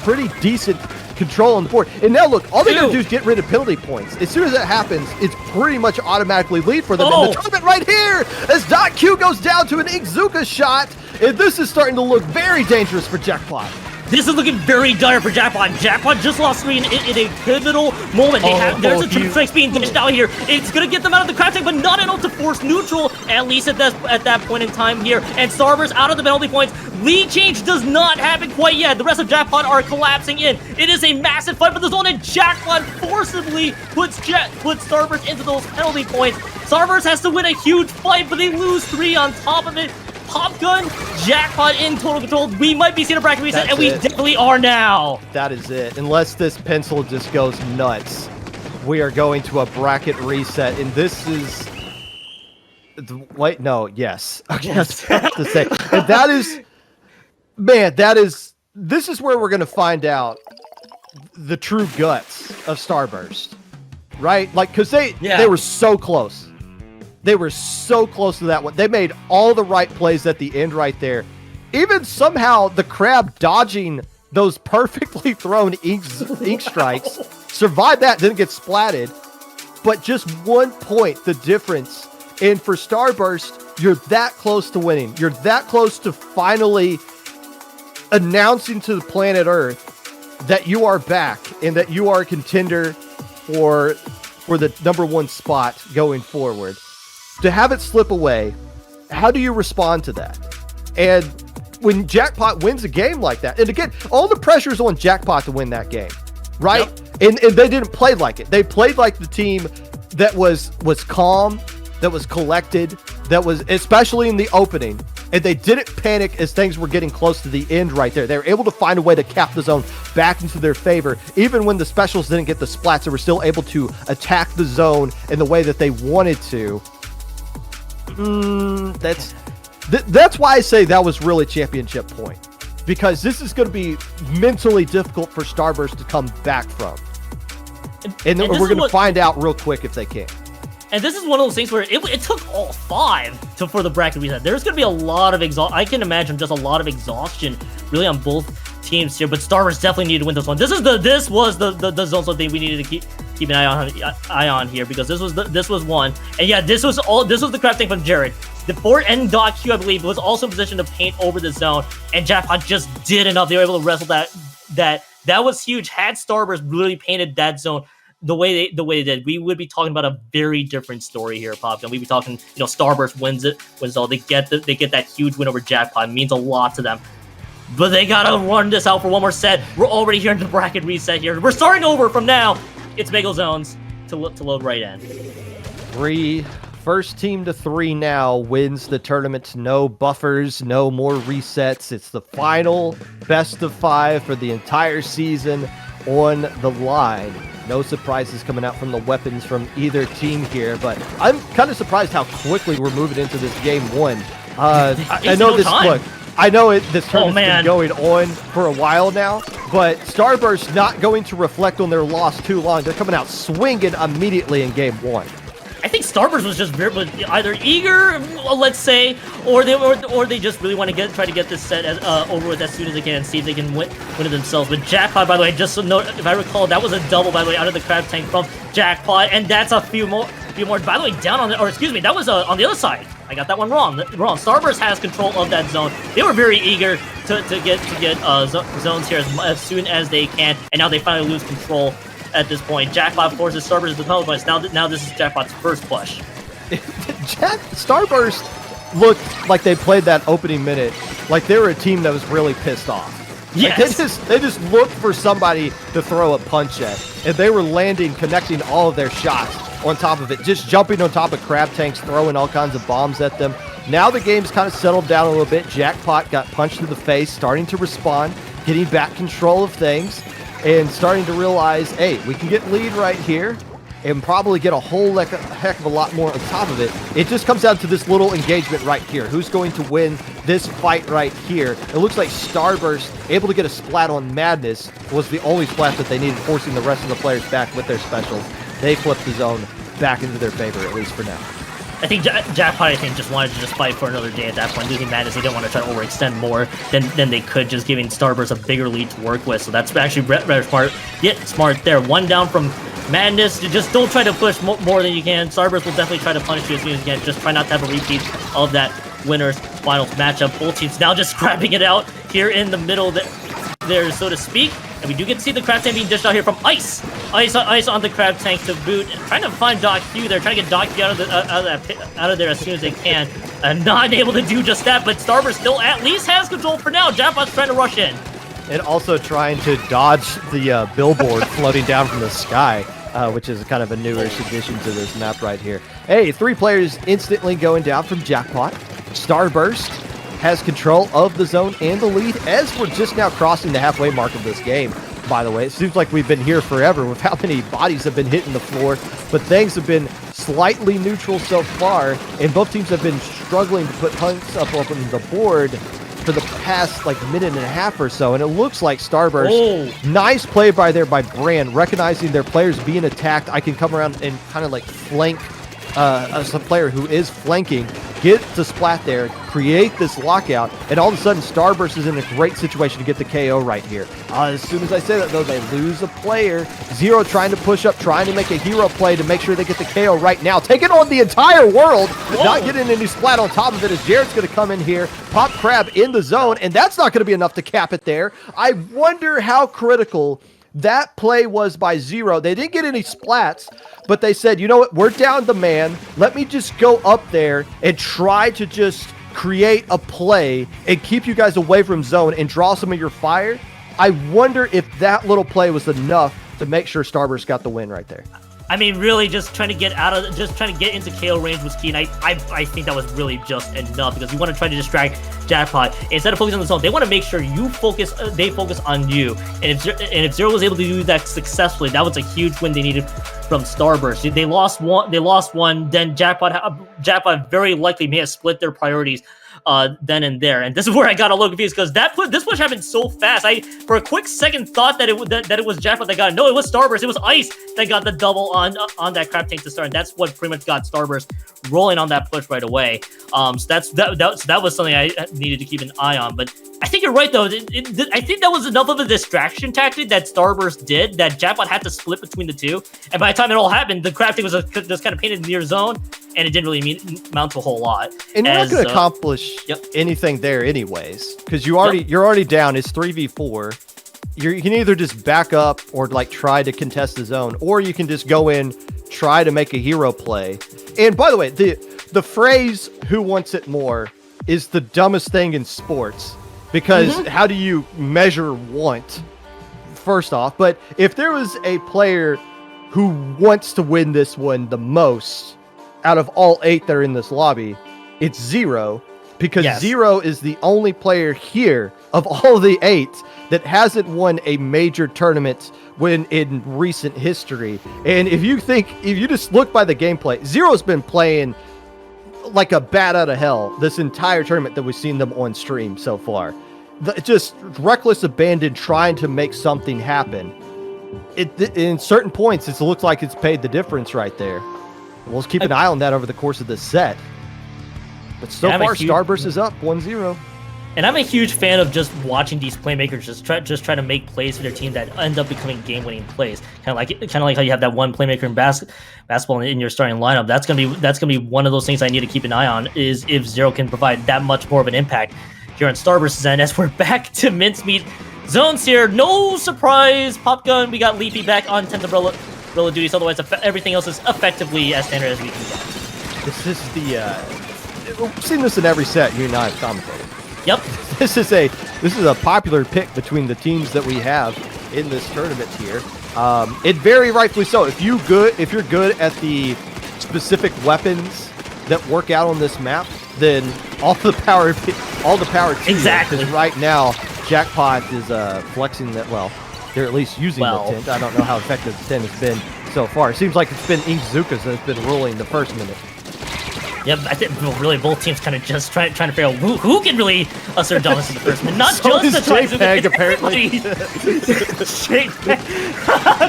pretty decent control on the board. And now look, all they gotta do is get rid of penalty points. As soon as that happens, it's pretty much automatically lead for them. And the tournament right here, as SendouQ goes down to an Inkzuka shot, and this is starting to look very dangerous for Jackpot. This is looking very dire for Jackpot. Jackpot just lost 3 in a pivotal moment. There's a triple strikes being dished out here. It's going to get them out of the crowd tank, but not enough to force neutral, at least at that point in time here. And Starburst out of the penalty points. Lead change does not happen quite yet. The rest of Jackpot are collapsing in. It is a massive fight for the zone, and Jackpot forcibly puts Starburst into those penalty points. Starburst has to win a huge fight, but they lose 3 on top of it. Pop Gun, Jackpot in total control. We might be seeing a bracket reset, and we definitely are now. That is it. Unless this pencil just goes nuts, we are going to a bracket reset, and this is... Wait, no, yes. Okay, that's what I have to say. And that is... Man, this is where we're going to find out the true guts of Starburst, right? Like, because they were so close. They were so close to that one. They made all the right plays at the end right there. Even somehow the crab dodging those perfectly thrown ink strikes, survived that, didn't get splatted. But just 1 point, the difference. And for Starburst, you're that close to winning. You're that close to finally announcing to the planet Earth that you are back and that you are a contender for the #1 spot going forward. To have it slip away, how do you respond to that? And when Jackpot wins a game like that, and again, all the pressure is on Jackpot to win that game, right? Yep. And they didn't play like it. They played like the team that was calm, that was collected, that was, especially in the opening, and they didn't panic as things were getting close to the end right there. They were able to find a way to cap the zone back into their favor. Even when the specials didn't get the splats, they were still able to attack the zone in the way that they wanted to. That's why I say that was really championship point, because this is going to be mentally difficult for Starburst to come back from, and we're going to find out real quick if they can. And this is one of those things where it took all 5 for the bracket reset. There's going to be a lot of I can imagine just a lot of exhaustion really on both teams here, but Starburst definitely needed to win this one. This was the zone so thing we needed to keep an eye on here, because this was one. And yeah, this was the crap thing from Jared. The SendouQ, I believe, was also in position to paint over the zone, and Jackpot just did enough. They were able to wrestle that was huge. Had Starburst really painted that zone the way they did, we would be talking about a very different story here, Pop Gun. We'd be talking, Starburst wins all. They get that huge win over Jackpot. It means a lot to them. But they gotta run this out for one more set. We're already here in the bracket reset here. We're starting over from now. It's Bagel Zones to load right in. First team to 3 now wins the tournament. No buffers, no more resets. It's the final best of 5 for the entire season on the line. No surprises coming out from the weapons from either team here, but I'm kind of surprised how quickly we're moving into this game 1. I know this. Look, I know this tournament's been going on for a while now, but Starburst not going to reflect on their loss too long. They're coming out swinging immediately in game 1. I think Starburst was just either eager, let's say, or they just really want to try to get this set over with as soon as they can and see if they can win it themselves. But Jackpot, by the way, just so note, if I recall, that was a double, by the way, out of the Crab Tank from Jackpot, and that's a few more. By the way, down on the, or excuse me, that was on the other side. I got that one wrong. Starburst has control of that zone. They were very eager to get zones here as soon as they can, and now they finally lose control at this point. Jackpot forces Starburst to the penalty points. Now this is Jackpot's first push. Starburst looked like they played that opening minute like they were a team that was really pissed off. Yes. Like they just looked for somebody to throw a punch at, and they were connecting all of their shots on top of it, just jumping on top of Crab Tanks, throwing all kinds of bombs at them. Now the game's kind of settled down a little bit. Jackpot got punched in the face, starting to respond, getting back control of things, and starting to realize, hey, we can get lead right here and probably get a whole heck of a lot more on top of it. It just comes down to this little engagement right here. Who's going to win this fight right here? It looks like Starburst, able to get a splat on Madness, was the only splat that they needed, forcing the rest of the players back with their specials. They flipped the zone back into their favor, at least for now. I think Jackpot, just wanted to fight for another day at that point. Losing Madness, they didn't want to try to overextend more than they could, just giving Starburst a bigger lead to work with. So that's actually rather smart. Smart there. One down from Madness. Just don't try to push more than you can. Starburst will definitely try to punish you as soon as you can. Just try not to have a repeat of that winner's finals matchup. Both teams now just scrapping it out here in the middle there, so to speak. And we do get to see the Crab Tank being dished out here from Ice. Ice on the Crab Tank to boot. And trying to find SendouQ. They're trying to get SendouQ out of there as soon as they can. Not able to do just that, but Starburst still at least has control for now. Jackpot's trying to rush in. And also trying to dodge the billboard floating down from the sky, which is kind of a newish addition to this map right here. Hey, 3 players instantly going down from Jackpot. Starburst has control of the zone and the lead as we're just now crossing the halfway mark of this game. By the way, it seems like we've been here forever with how many bodies have been hitting the floor, but things have been slightly neutral so far, and both teams have been struggling to put hunts up on the board for the past minute and a half or so, and it looks like Starburst, nice play by Brand, recognizing their players being attacked. I can come around and kind of flank some player who is flanking, get the splat there, create this lockout, and all of a sudden Starburst is in a great situation to get the KO right here. As soon as I say that, though, they lose a player. Zero trying to push up, trying to make a hero play to make sure they get the KO right now. Taking on the entire world, not getting any splat on top of it as Jared's going to come in here, pop Crab in the zone, and that's not going to be enough to cap it there. I wonder how critical that play was by Zero. They didn't get any splats, but they said, you know what, we're down the man. Let me just go up there and try to just create a play and keep you guys away from zone and draw some of your fire. I wonder if that little play was enough to make sure Starburst got the win right there. I mean, really, just trying to get into KO range was key, and I think that was really just enough, because you want to try to distract Jackpot instead of focusing on the zone. They want to make sure you focus. They focus on you, and if Zero was able to do that successfully, that was a huge win they needed from Starburst. They lost one. Then Jackpot very likely may have split their priorities then and there, and this is where I got a little confused, because this push happened so fast. I, for a quick second, thought that it was Jackpot that got it. No, it was Starburst. It was Ice that got the double on that Crab Tank to start, and that's what pretty much got Starburst rolling on that push right away. So that was something I needed to keep an eye on. But I think you're right, though. I think that was enough of a distraction tactic that Starburst did, that Jackpot had to split between the two, and by the time it all happened, the Crab Tank was just kind of painted near zone, and it didn't really amount to a whole lot. And you're not going to accomplish anything there anyways, because you're already down. It's 3v4. You can either just back up or try to contest the zone, or you can just go in, try to make a hero play. And by the way, the phrase "who wants it more" is the dumbest thing in sports, because how do you measure want, first off? But if there was a player who wants to win this one the most out of all 8 that are in this lobby, it's Zero, because Zero is the only player here of all the 8 that hasn't won a major tournament in recent history. And if you just look by the gameplay, Zero's been playing like a bat out of hell this entire tournament that we've seen them on stream so far. Just reckless abandon, trying to make something happen. In certain points, it looks like it's paid the difference right there. We'll just keep an eye on that over the course of this set. But so far, Starburst is up 1-0. And I'm a huge fan of just watching these playmakers just try to make plays for their team that end up becoming game-winning plays. Kind of like how you have that one playmaker in basketball in your starting lineup. That's gonna be one of those things I need to keep an eye on. Is if Zero can provide that much more of an impact here on Starburst's end. As we're back to mincemeat zones here, no surprise. Pop gun. We got Leafy back on 10th umbrella duties. Otherwise, everything else is effectively as standard as we can get. This is the. We've seen this in every set. You and I have commentated. Yep. This is a popular pick between the teams that we have in this tournament here. It very rightfully so. If you're good at the specific weapons that work out on this map, then all the power to exactly. you. Because right now, Jackpot is flexing that. Well, they're at least using the tint. I don't know how effective the tint has been so far. It seems like it's been Inkzukas that has been ruling the first minute. Yep, I think really both teams kind of just trying to figure out who can really assert dominance in the first minute. Not so just the JPEG, apparently.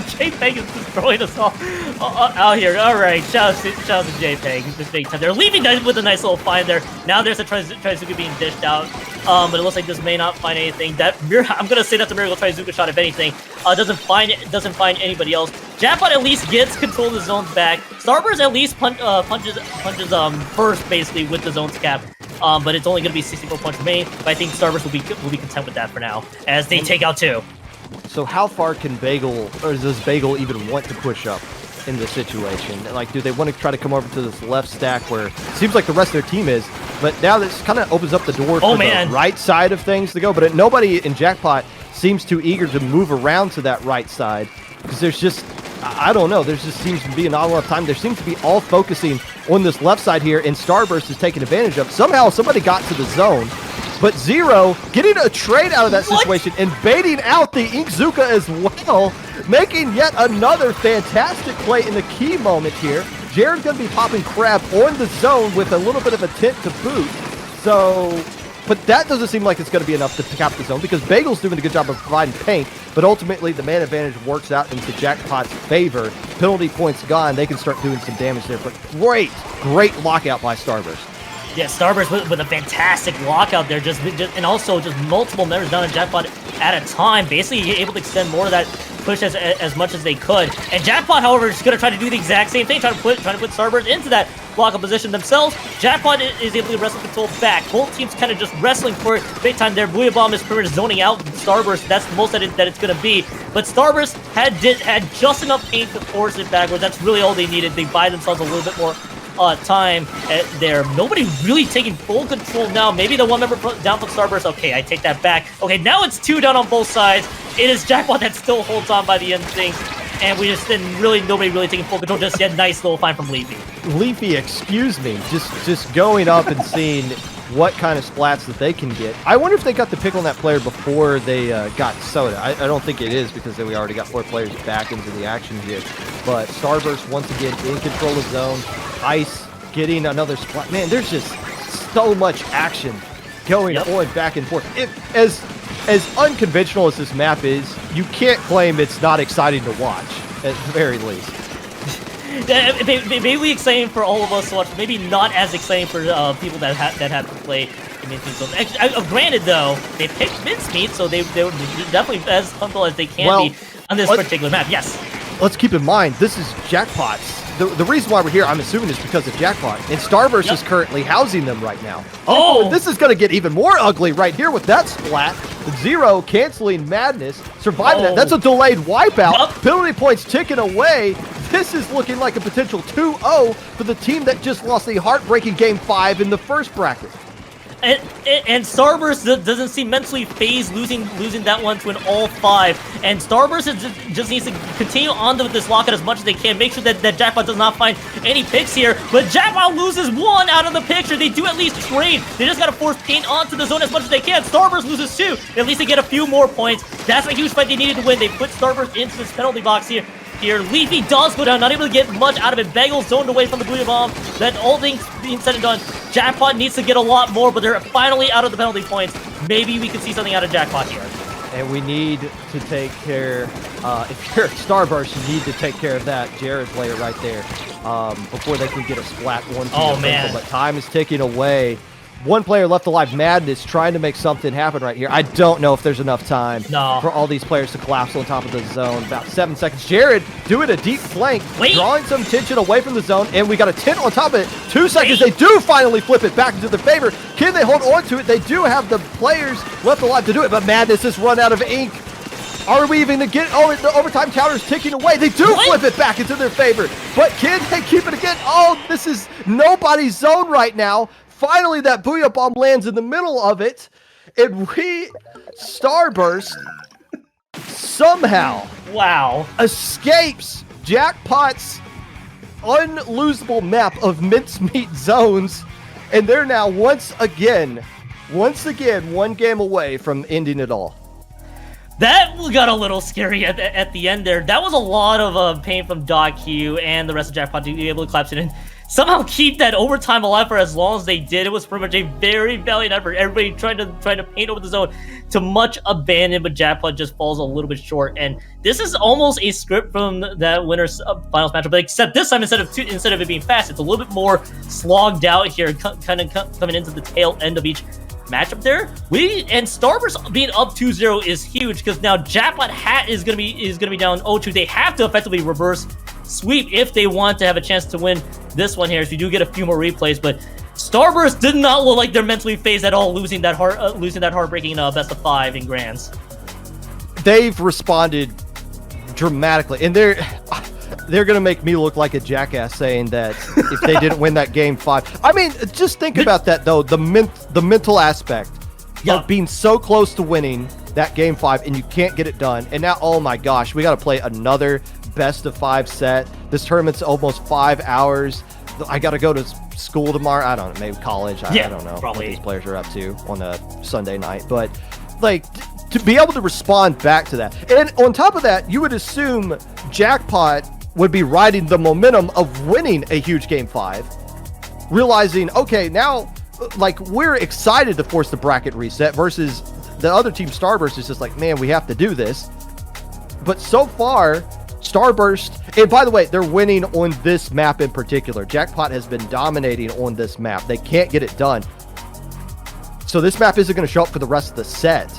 JPEG is destroying us all out here. All right, shout out to JPEG. This big time. They're leaving with a nice little find there. Now there's a Trizuka being dished out. But it looks like this may not find anything. I'm gonna say that's a miracle Trizuka shot. If anything, doesn't find anybody else. Jackpot at least gets control of the zones back. Starburst at least punches first basically with the zones cap. But it's only gonna be 64 points remaining. But I think Starburst will be content with that for now as they take out 2. So how far can Bagel, or does Bagel even want to push up in this situation? Like, do they want to try to come over to this left stack where it seems like the rest of their team is? But now this kind of opens up the door for the right side of things to go. But nobody in Jackpot seems too eager to move around to that right side because there's just, I don't know, there just seems to be not a lot of time. There seems to be all focusing on this left side here, and Starburst is taking advantage of. Somehow somebody got to the zone, but Zero getting a trade out of that situation and baiting out the Inkzuka as well, making yet another fantastic play in the key moment here. Jared's going to be popping Crab on the zone with a little bit of a tint to boot. So, but that doesn't seem like it's going to be enough to cap the zone because Bagel's doing a good job of providing paint, but ultimately the man advantage works out into Jackpot's favor. Penalty points gone. They can start doing some damage there, but great lockout by Starburst. Yeah, Starburst with a fantastic lockout there, and also just multiple members down in Jackpot at a time, basically able to extend more of that push as much as they could. And Jackpot, however, is going to try to do the exact same thing, trying to put Starburst into that lockout position themselves. Jackpot is able to wrestle control back. Both teams kind of just wrestling for it big time there. Booyah Bomb is pretty much zoning out Starburst. That's the most that it's going to be. But Starburst had just enough paint to force it backwards. That's really all they needed. They buy themselves a little bit more time there. Nobody really taking full control now. Maybe the one member down from Starburst. Okay, I take that back. Okay, now it's 2 down on both sides. It is Jackpot that still holds on by the end of things. And we just didn't nobody really taking full control just yet. Nice little find from Leafy. Leafy, excuse me. Just going up and seeing what kind of splats that they can get. I wonder if they got the pick on that player before they got Soda. I don't think it is because we already got 4 players back into the action here. But Starburst once again in control of zone. Ice getting another splat. Man, there's just so much action going on back and forth. As unconventional as this map is, you can't claim it's not exciting to watch, at the very least. Maybe exciting for all of us to watch, maybe not as exciting for people that have to play in mincemeat zones. Granted, though, they picked mincemeat, so they were definitely as comfortable as they can be on this particular map. Yes. Let's keep in mind, this is Jackpot's. The reason why we're here, I'm assuming, is because of Jackpot. And Starburst is currently housing them right now. Oh! This is going to get even more ugly right here with that splat. Zero canceling Madness, surviving that. That's a delayed wipeout. Penalty points ticking away. This is looking like a potential 2-0 for the team that just lost a heartbreaking Game 5 in the first bracket. And Starburst doesn't seem mentally phased losing that one to an all-5. And Starburst just needs to continue on with this lockout as much as they can. Make sure that Jackpot does not find any picks here. But Jackpot loses 1 out of the picture. They do at least trade. They just got to force paint onto the zone as much as they can. Starburst loses 2. At least they get a few more points. That's a huge fight they needed to win. They put Starburst into this penalty box here. Leafy does go down, not able to get much out of it. Bagel zoned away from the Booyah Bomb. That all things being said and done, Jackpot needs to get a lot more, but they're finally out of the penalty points. Maybe we could see something out of Jackpot here. And we need to take care, if you're Starburst, you need to take care of that Jared player right there before they can get a splat 1-2. Oh, man. But time is ticking away. One player left alive, Madness, trying to make something happen right here. I don't know if there's enough time for all these players to collapse on top of the zone. About 7 seconds. Jared doing a deep flank, drawing some tension away from the zone, and we got a 10 on top of it. 2 seconds. They do finally flip it back into their favor. Can they hold on to it? They do have the players left alive to do it, but Madness has run out of ink. Are we even going to get... Oh, the overtime counter is ticking away. They do flip it back into their favor, but can they keep it again? Oh, this is nobody's zone right now. Finally, that Booyah Bomb lands in the middle of it, and Starburst somehow escapes Jackpot's unlosable map of mincemeat zones, and they're now once again, 1 game away from ending it all. That got a little scary at the end there. That was a lot of pain from SendouQ and the rest of Jackpot to be able to collapse it and somehow keep that overtime alive for as long as they did. It was pretty much a very valiant effort. Everybody trying to paint over the zone to much abandon, but Jackpot just falls a little bit short. And this is almost a script from that winner's finals matchup, but except this time instead of it being fast, it's a little bit more slogged out here, kind of coming into the tail end of each matchup there. And Starburst being up 2-0 is huge because now Jackpot Hat is gonna be down 0-2. They have to effectively reverse sweep if they want to have a chance to win this one here. So you do get a few more replays, but Starburst did not look like they're mentally phased at all, losing that heartbreaking best of 5 in grands. They've responded dramatically, and they're gonna make me look like a jackass saying that if they didn't win that game 5. I mean, just think about that though, the mental aspect of being so close to winning that game 5 and you can't get it done, and now, oh my gosh, we got to play another best of 5 set. This tournament's almost 5 hours. I got to go to school tomorrow. I don't know, maybe college. I don't know what these players are up to on a Sunday night, but like to be able to respond back to that, and on top of that, you would assume Jackpot would be riding the momentum of winning a huge game 5, realizing, okay, now like we're excited to force the bracket reset versus the other team. Starburst is just like, man, we have to do this. But so far, Starburst, and by the way, they're winning on this map in particular. Jackpot has been dominating on this map. They can't get it done. So this map isn't going to show up for the rest of the set.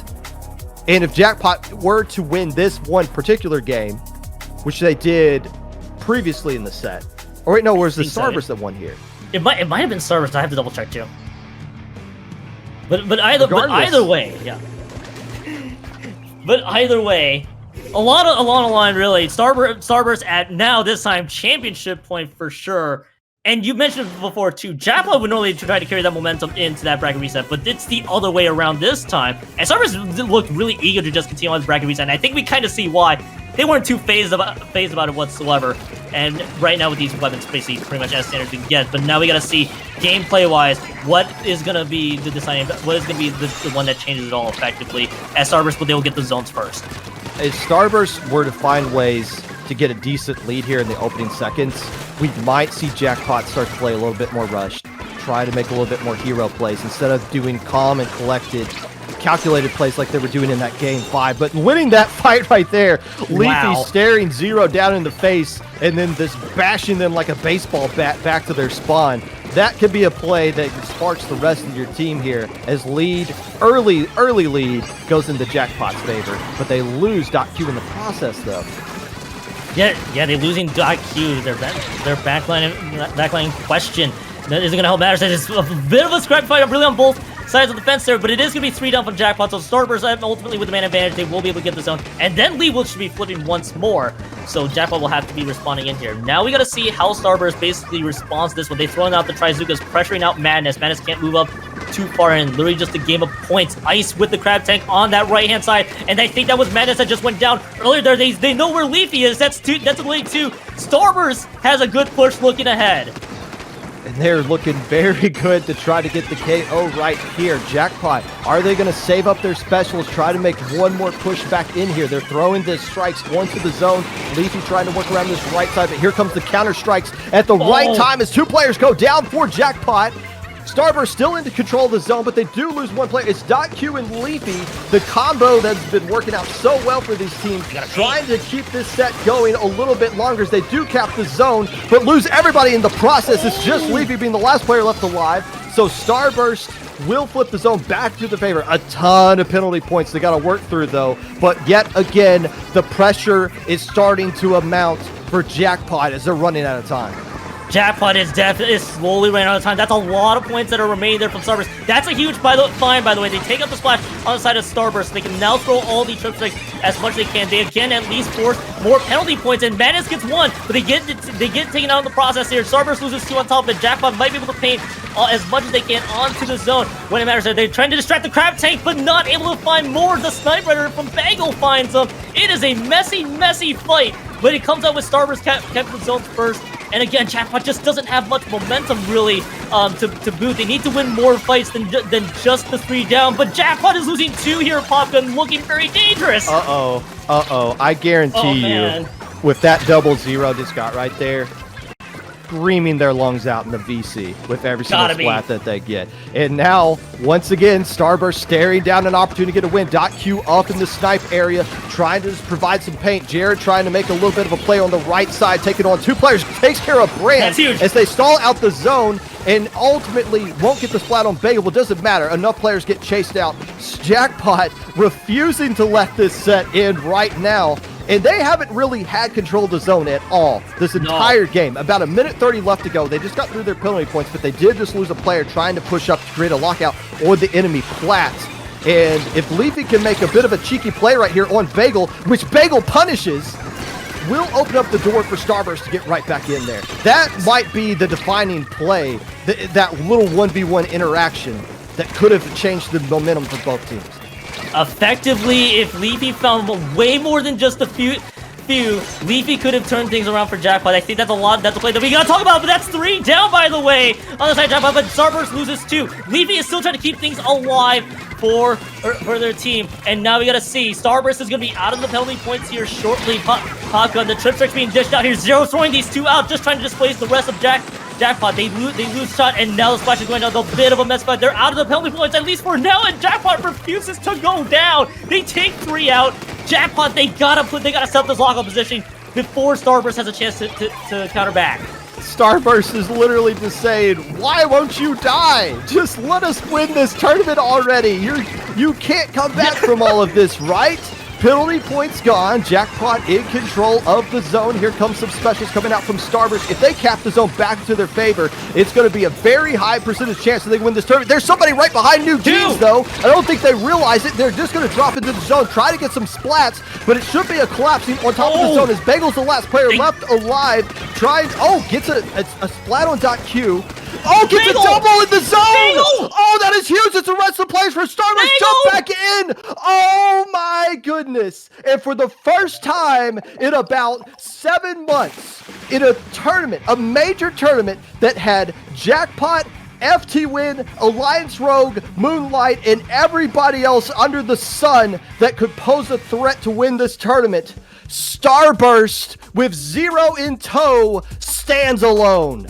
And if Jackpot were to win this one particular game, which they did previously in the set, or wait, no, where's the Starburst that won here? It might have been Starburst. I have to double check too. But either way, yeah. But either way, along the line, really, Starburst at now this time championship point for sure. And you mentioned before too, Jackpot would normally try to carry that momentum into that bracket reset, but it's the other way around this time. And Starburst looked really eager to just continue on this bracket reset, and I think we kind of see why. They weren't too phased about it whatsoever. And right now with these weapons, basically pretty much as standard as we can get. But now we gotta see gameplay-wise what is gonna be the deciding, what is gonna be the one that changes it all effectively. As Starburst, but they will get the zones first. If Starburst were to find ways to get a decent lead here in the opening seconds, we might see Jackpot start to play a little bit more rushed, try to make a little bit more hero plays instead of doing calm and collected, calculated plays like they were doing in that game 5. But winning that fight right there, Leafy staring Zero down in the face and then just bashing them like a baseball bat back to their spawn. That could be a play that sparks the rest of your team here as early lead goes into Jackpot's favor, but they lose SendouQ in the process though. Yeah, they're losing SendouQ. Their backline question. That isn't going to help matters. It's a bit of a scrap fight really on both sides of the fence there, but it is going to be 3 down from Jackpot, so Starburst ultimately with the man advantage, they will be able to get the zone, and then Lee will should be flipping once more, so Jackpot will have to be responding in here. Now we got to see how Starburst basically responds to this when they throwing out the Trizukas, pressuring out Madness. Madness can't move up too far in, literally just a game of points. Ice with the Crab Tank on that right-hand side, and I think that was Madness that just went down earlier there. They know where Leafy is. That's a late 2. Starburst has a good push looking ahead. And they're looking very good to try to get the KO right here. Jackpot, are they going to save up their specials, try to make one more push back in here? They're throwing the strikes onto the zone. Leafy trying to work around this right side, but here comes the counter strikes at the right time as 2 players go down for Jackpot. Starburst still into control of the zone, but they do lose one player. It's SendouQ and Leafy, the combo that's been working out so well for these teams, trying to keep this set going a little bit longer as they do cap the zone, but lose everybody in the process. It's just Leafy being the last player left alive. So Starburst will flip the zone back to the favor. A ton of penalty points they got to work through, though. But yet again, the pressure is starting to amount for Jackpot as they're running out of time. Jackpot is definitely slowly running out of time. That's a lot of points that are remaining there from Starburst. That's a huge find, by the way. They take out the splash on the side of Starburst. They can now throw all the trip strikes as much as they can. They again at least force more penalty points, and Madness gets one, but they get taken out in the process here. Starburst loses two on top of it. Jackpot might be able to paint as much as they can onto the zone when it matters. They're trying to distract the Crab Tank, but not able to find more. The Snipe Rider from Bagel finds them. It is a messy fight, but it comes out with Starburst kept the zones first. And again, Jackpot just doesn't have much momentum, really, to boot. They need to win more fights than just the 3 down. But Jackpot is losing 2 here, Popgun, looking very dangerous. I guarantee you, with that double 0 just got right there, screaming their lungs out in the VC with every single splat that they get. And now, once again, Starburst staring down an opportunity to get a win. SendouQ up in the snipe area, trying to provide some paint. Jared trying to make a little bit of a play on the right side, taking on 2 players. Takes care of Brand as they stall out the zone and ultimately won't get the splat on Bagel, but doesn't matter. Enough players get chased out. Jackpot refusing to let this set end right now. And they haven't really had control of the zone at all this entire game. About 1:30 left to go. They just got through their penalty points, but they did just lose a player trying to push up to create a lockout on the enemy flats. And if Leafy can make a bit of a cheeky play right here on Bagel, which Bagel punishes, will open up the door for Starburst to get right back in there. That might be the defining play, that little 1v1 interaction that could have changed the momentum for both teams. Effectively, if Leafy found way more than just a few, Leafy could have turned things around for Jackpot. I think that's a play that we gotta talk about, but that's 3 down, by the way, on the side of Jackpot, but Starburst loses 2. Leafy is still trying to keep things alive for their team, and now we gotta see. Starburst is gonna be out of the penalty points here shortly. Popgun, the trip strike's being dished out here. Zero throwing these 2 out, just trying to displace the rest of Jackpot. They lose shot, and now the splash is going down. A bit of a mess, but they're out of the penalty points, at least for now, and Jackpot refuses to go down. They take 3 out. Jackpot, they gotta set up this lockout position before Starburst has a chance to counter back. Starburst is literally just saying, why won't you die? Just let us win this tournament already. You can't come back from all of this, right? Penalty points gone. Jackpot in control of the zone. Here comes some specials coming out from Starburst. If they cap the zone back to their favor, it's going to be a very high percentage chance that they win this tournament. There's somebody right behind New Jeans, though. I don't think they realize it. They're just going to drop into the zone, try to get some splats, but it should be a collapsing on top of the zone as Bagel's the last player left alive. Gets a splat on SendouQ. Gets a double in the zone! That is huge! It's a rest of plays for Starburst. Jump back in! Oh my goodness! And for the first time in about 7 months, in a tournament, a major tournament that had Jackpot, FT Win, Alliance Rogue, Moonlight, and everybody else under the sun that could pose a threat to win this tournament, Starburst, with 0 in tow, stands alone.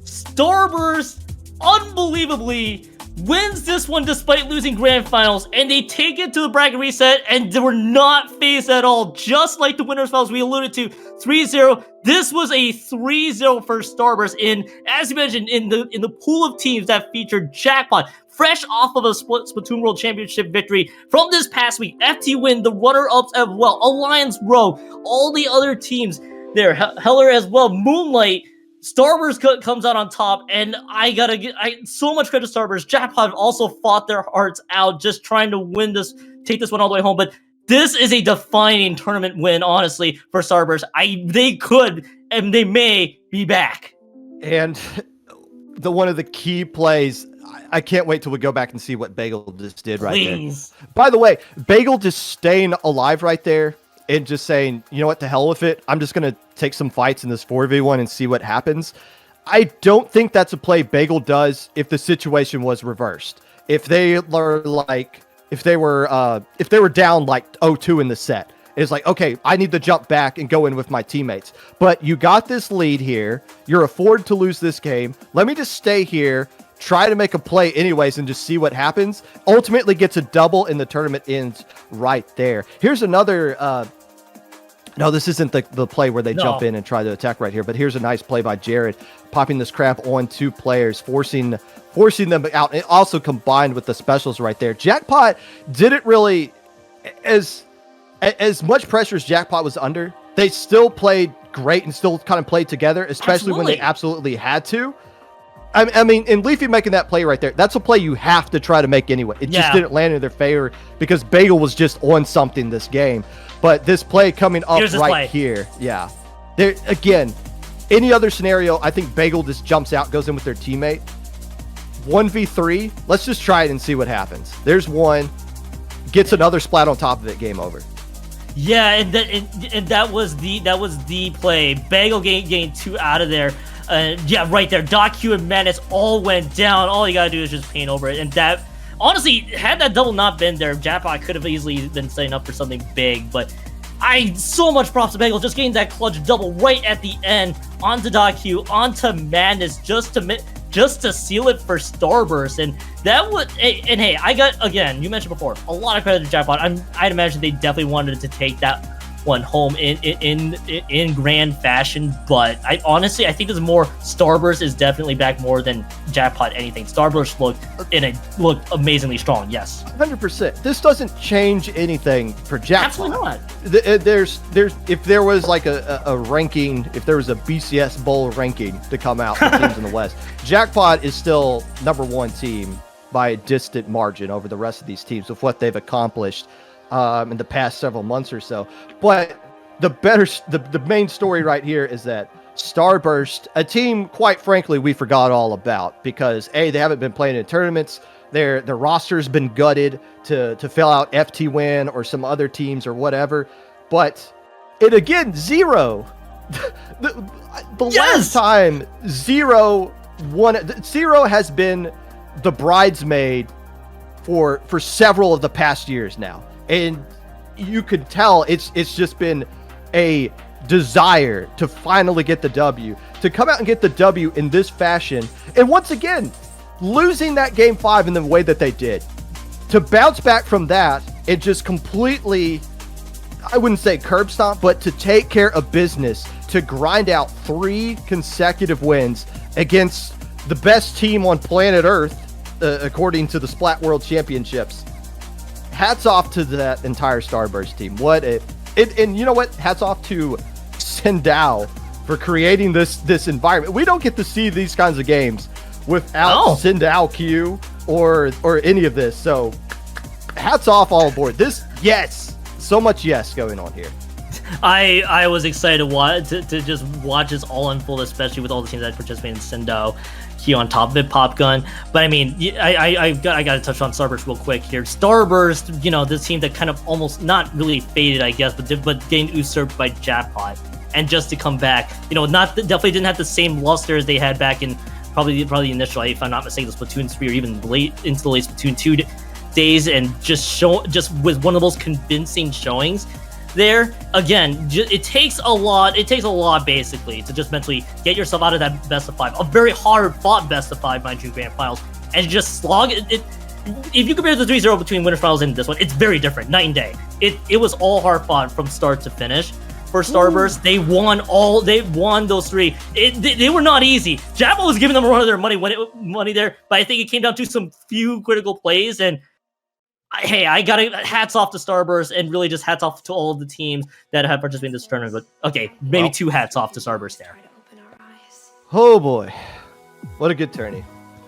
Starburst, unbelievably, wins this one despite losing grand finals, and they take it to the bracket reset, and they were not phased at all, just like the winners finals we alluded to. 3-0. This was a 3-0 for Starburst in, as you mentioned, in the pool of teams that featured Jackpot, fresh off of a Splatoon World Championship victory from this past week. FT Win, the runner-ups as well, Alliance Rogue, all the other teams there, Heller as well, Moonlight. Starburst comes out on top, and so much credit to Starburst. Jackpot also fought their hearts out, just trying to win this, take this one all the way home. But this is a defining tournament win, honestly, for Starburst. They could, and they may be back. And one of the key plays, I can't wait till we go back and see what Bagel just did right there. By the way, Bagel just staying alive right there and just saying, you know what, to hell with it. I'm just going to take some fights in this 4v1 and see what happens. I don't think that's a play Bagel does if the situation was reversed. If they were down like 0-2 in the set, it's like, okay, I need to jump back and go in with my teammates. But you got this lead here. You're afforded to lose this game. Let me just stay here, try to make a play anyways and just see what happens. Ultimately gets a double and the tournament ends right there. Here's another, no, this isn't the play where they jump in and try to attack right here, but here's a nice play by Jared, popping this crap on 2 players, forcing them out, and also combined with the specials right there. Jackpot didn't really, as much pressure as Jackpot was under, they still played great and still kind of played together, especially when they absolutely had to. I mean, and Leafy making that play right there, that's a play you have to try to make anyway. It just didn't land in their favor because Bagel was just on something this game. But this play coming up right here, yeah. There again, any other scenario, I think Bagel just jumps out, goes in with their teammate. 1v3, let's just try it and see what happens. There's one, gets another splat on top of it, game over. Yeah, and that was the play. Bagel gained 2 out of there. Yeah, right there. SendouQ and Madness all went down. All you gotta do is just paint over it. And that, honestly, had that double not been there, Jackpot could have easily been setting up for something big. But so much props to Bagel just getting that clutch double right at the end onto SendouQ, onto Madness, just to seal it for Starburst. And that would, and hey, I got, again, you mentioned before, a lot of credit to Jackpot. I'd imagine they definitely wanted to take that one home in grand fashion, but I think there's more. Starburst is definitely back more than Jackpot anything. Starburst looked amazingly strong. Yes, 100%. This doesn't change anything for Jackpot. Absolutely not. There's if there was like a ranking, if there was a BCS Bowl ranking to come out for teams in the West, Jackpot is still #1 team by a distant margin over the rest of these teams with what they've accomplished in the past several months or so. But the main story right here is that Starburst, a team, quite frankly, we forgot all about because they haven't been playing in tournaments. Their roster's been gutted to fill out FT Win or some other teams or whatever. But it again, Zero. the last time Zero won, Zero has been the bridesmaid for several of the past years now. And you could tell it's just been a desire to finally get the W, to come out and get the W in this fashion. And once again, losing that game 5 in the way that they did, to bounce back from that and just completely, I wouldn't say curb stomp, but to take care of business, to grind out 3 consecutive wins against the best team on planet Earth, according to the Splat World Championships. Hats off to that entire Starburst team. And you know what? Hats off to Sendou for creating this environment. We don't get to see these kinds of games without SendouQ or any of this. So hats off all aboard. So much yes going on here. I was excited to just watch this all unfold, especially with all the teams that participate in Sendou. On top of it, Pop Gun. But I mean, I got to touch on Starburst real quick here. Starburst, this team that kind of almost not really faded, I guess, but getting usurped by Jackpot, and just to come back, definitely didn't have the same luster as they had back in probably the initial, if I'm not mistaken, the Splatoon 3 or even late into the late Splatoon 2 days, and just with one of the most convincing showings. There again, it takes a lot basically to just mentally get yourself out of that best of 5, a very hard fought best of 5, mind you, grand finals, and just slog it. If you compare the 3-0 between winners finals and this one, it's very different, night and day. It was all hard fought from start to finish for Starburst. They won those 3. They were not easy. Jackpot was giving them a run of their money there, but I think it came down to some few critical plays. And hey, I got hats off to Starburst, and really just hats off to all of the teams that have participated in this tournament. But okay, maybe 2 hats off to Starburst there. Oh boy, what a good tourney.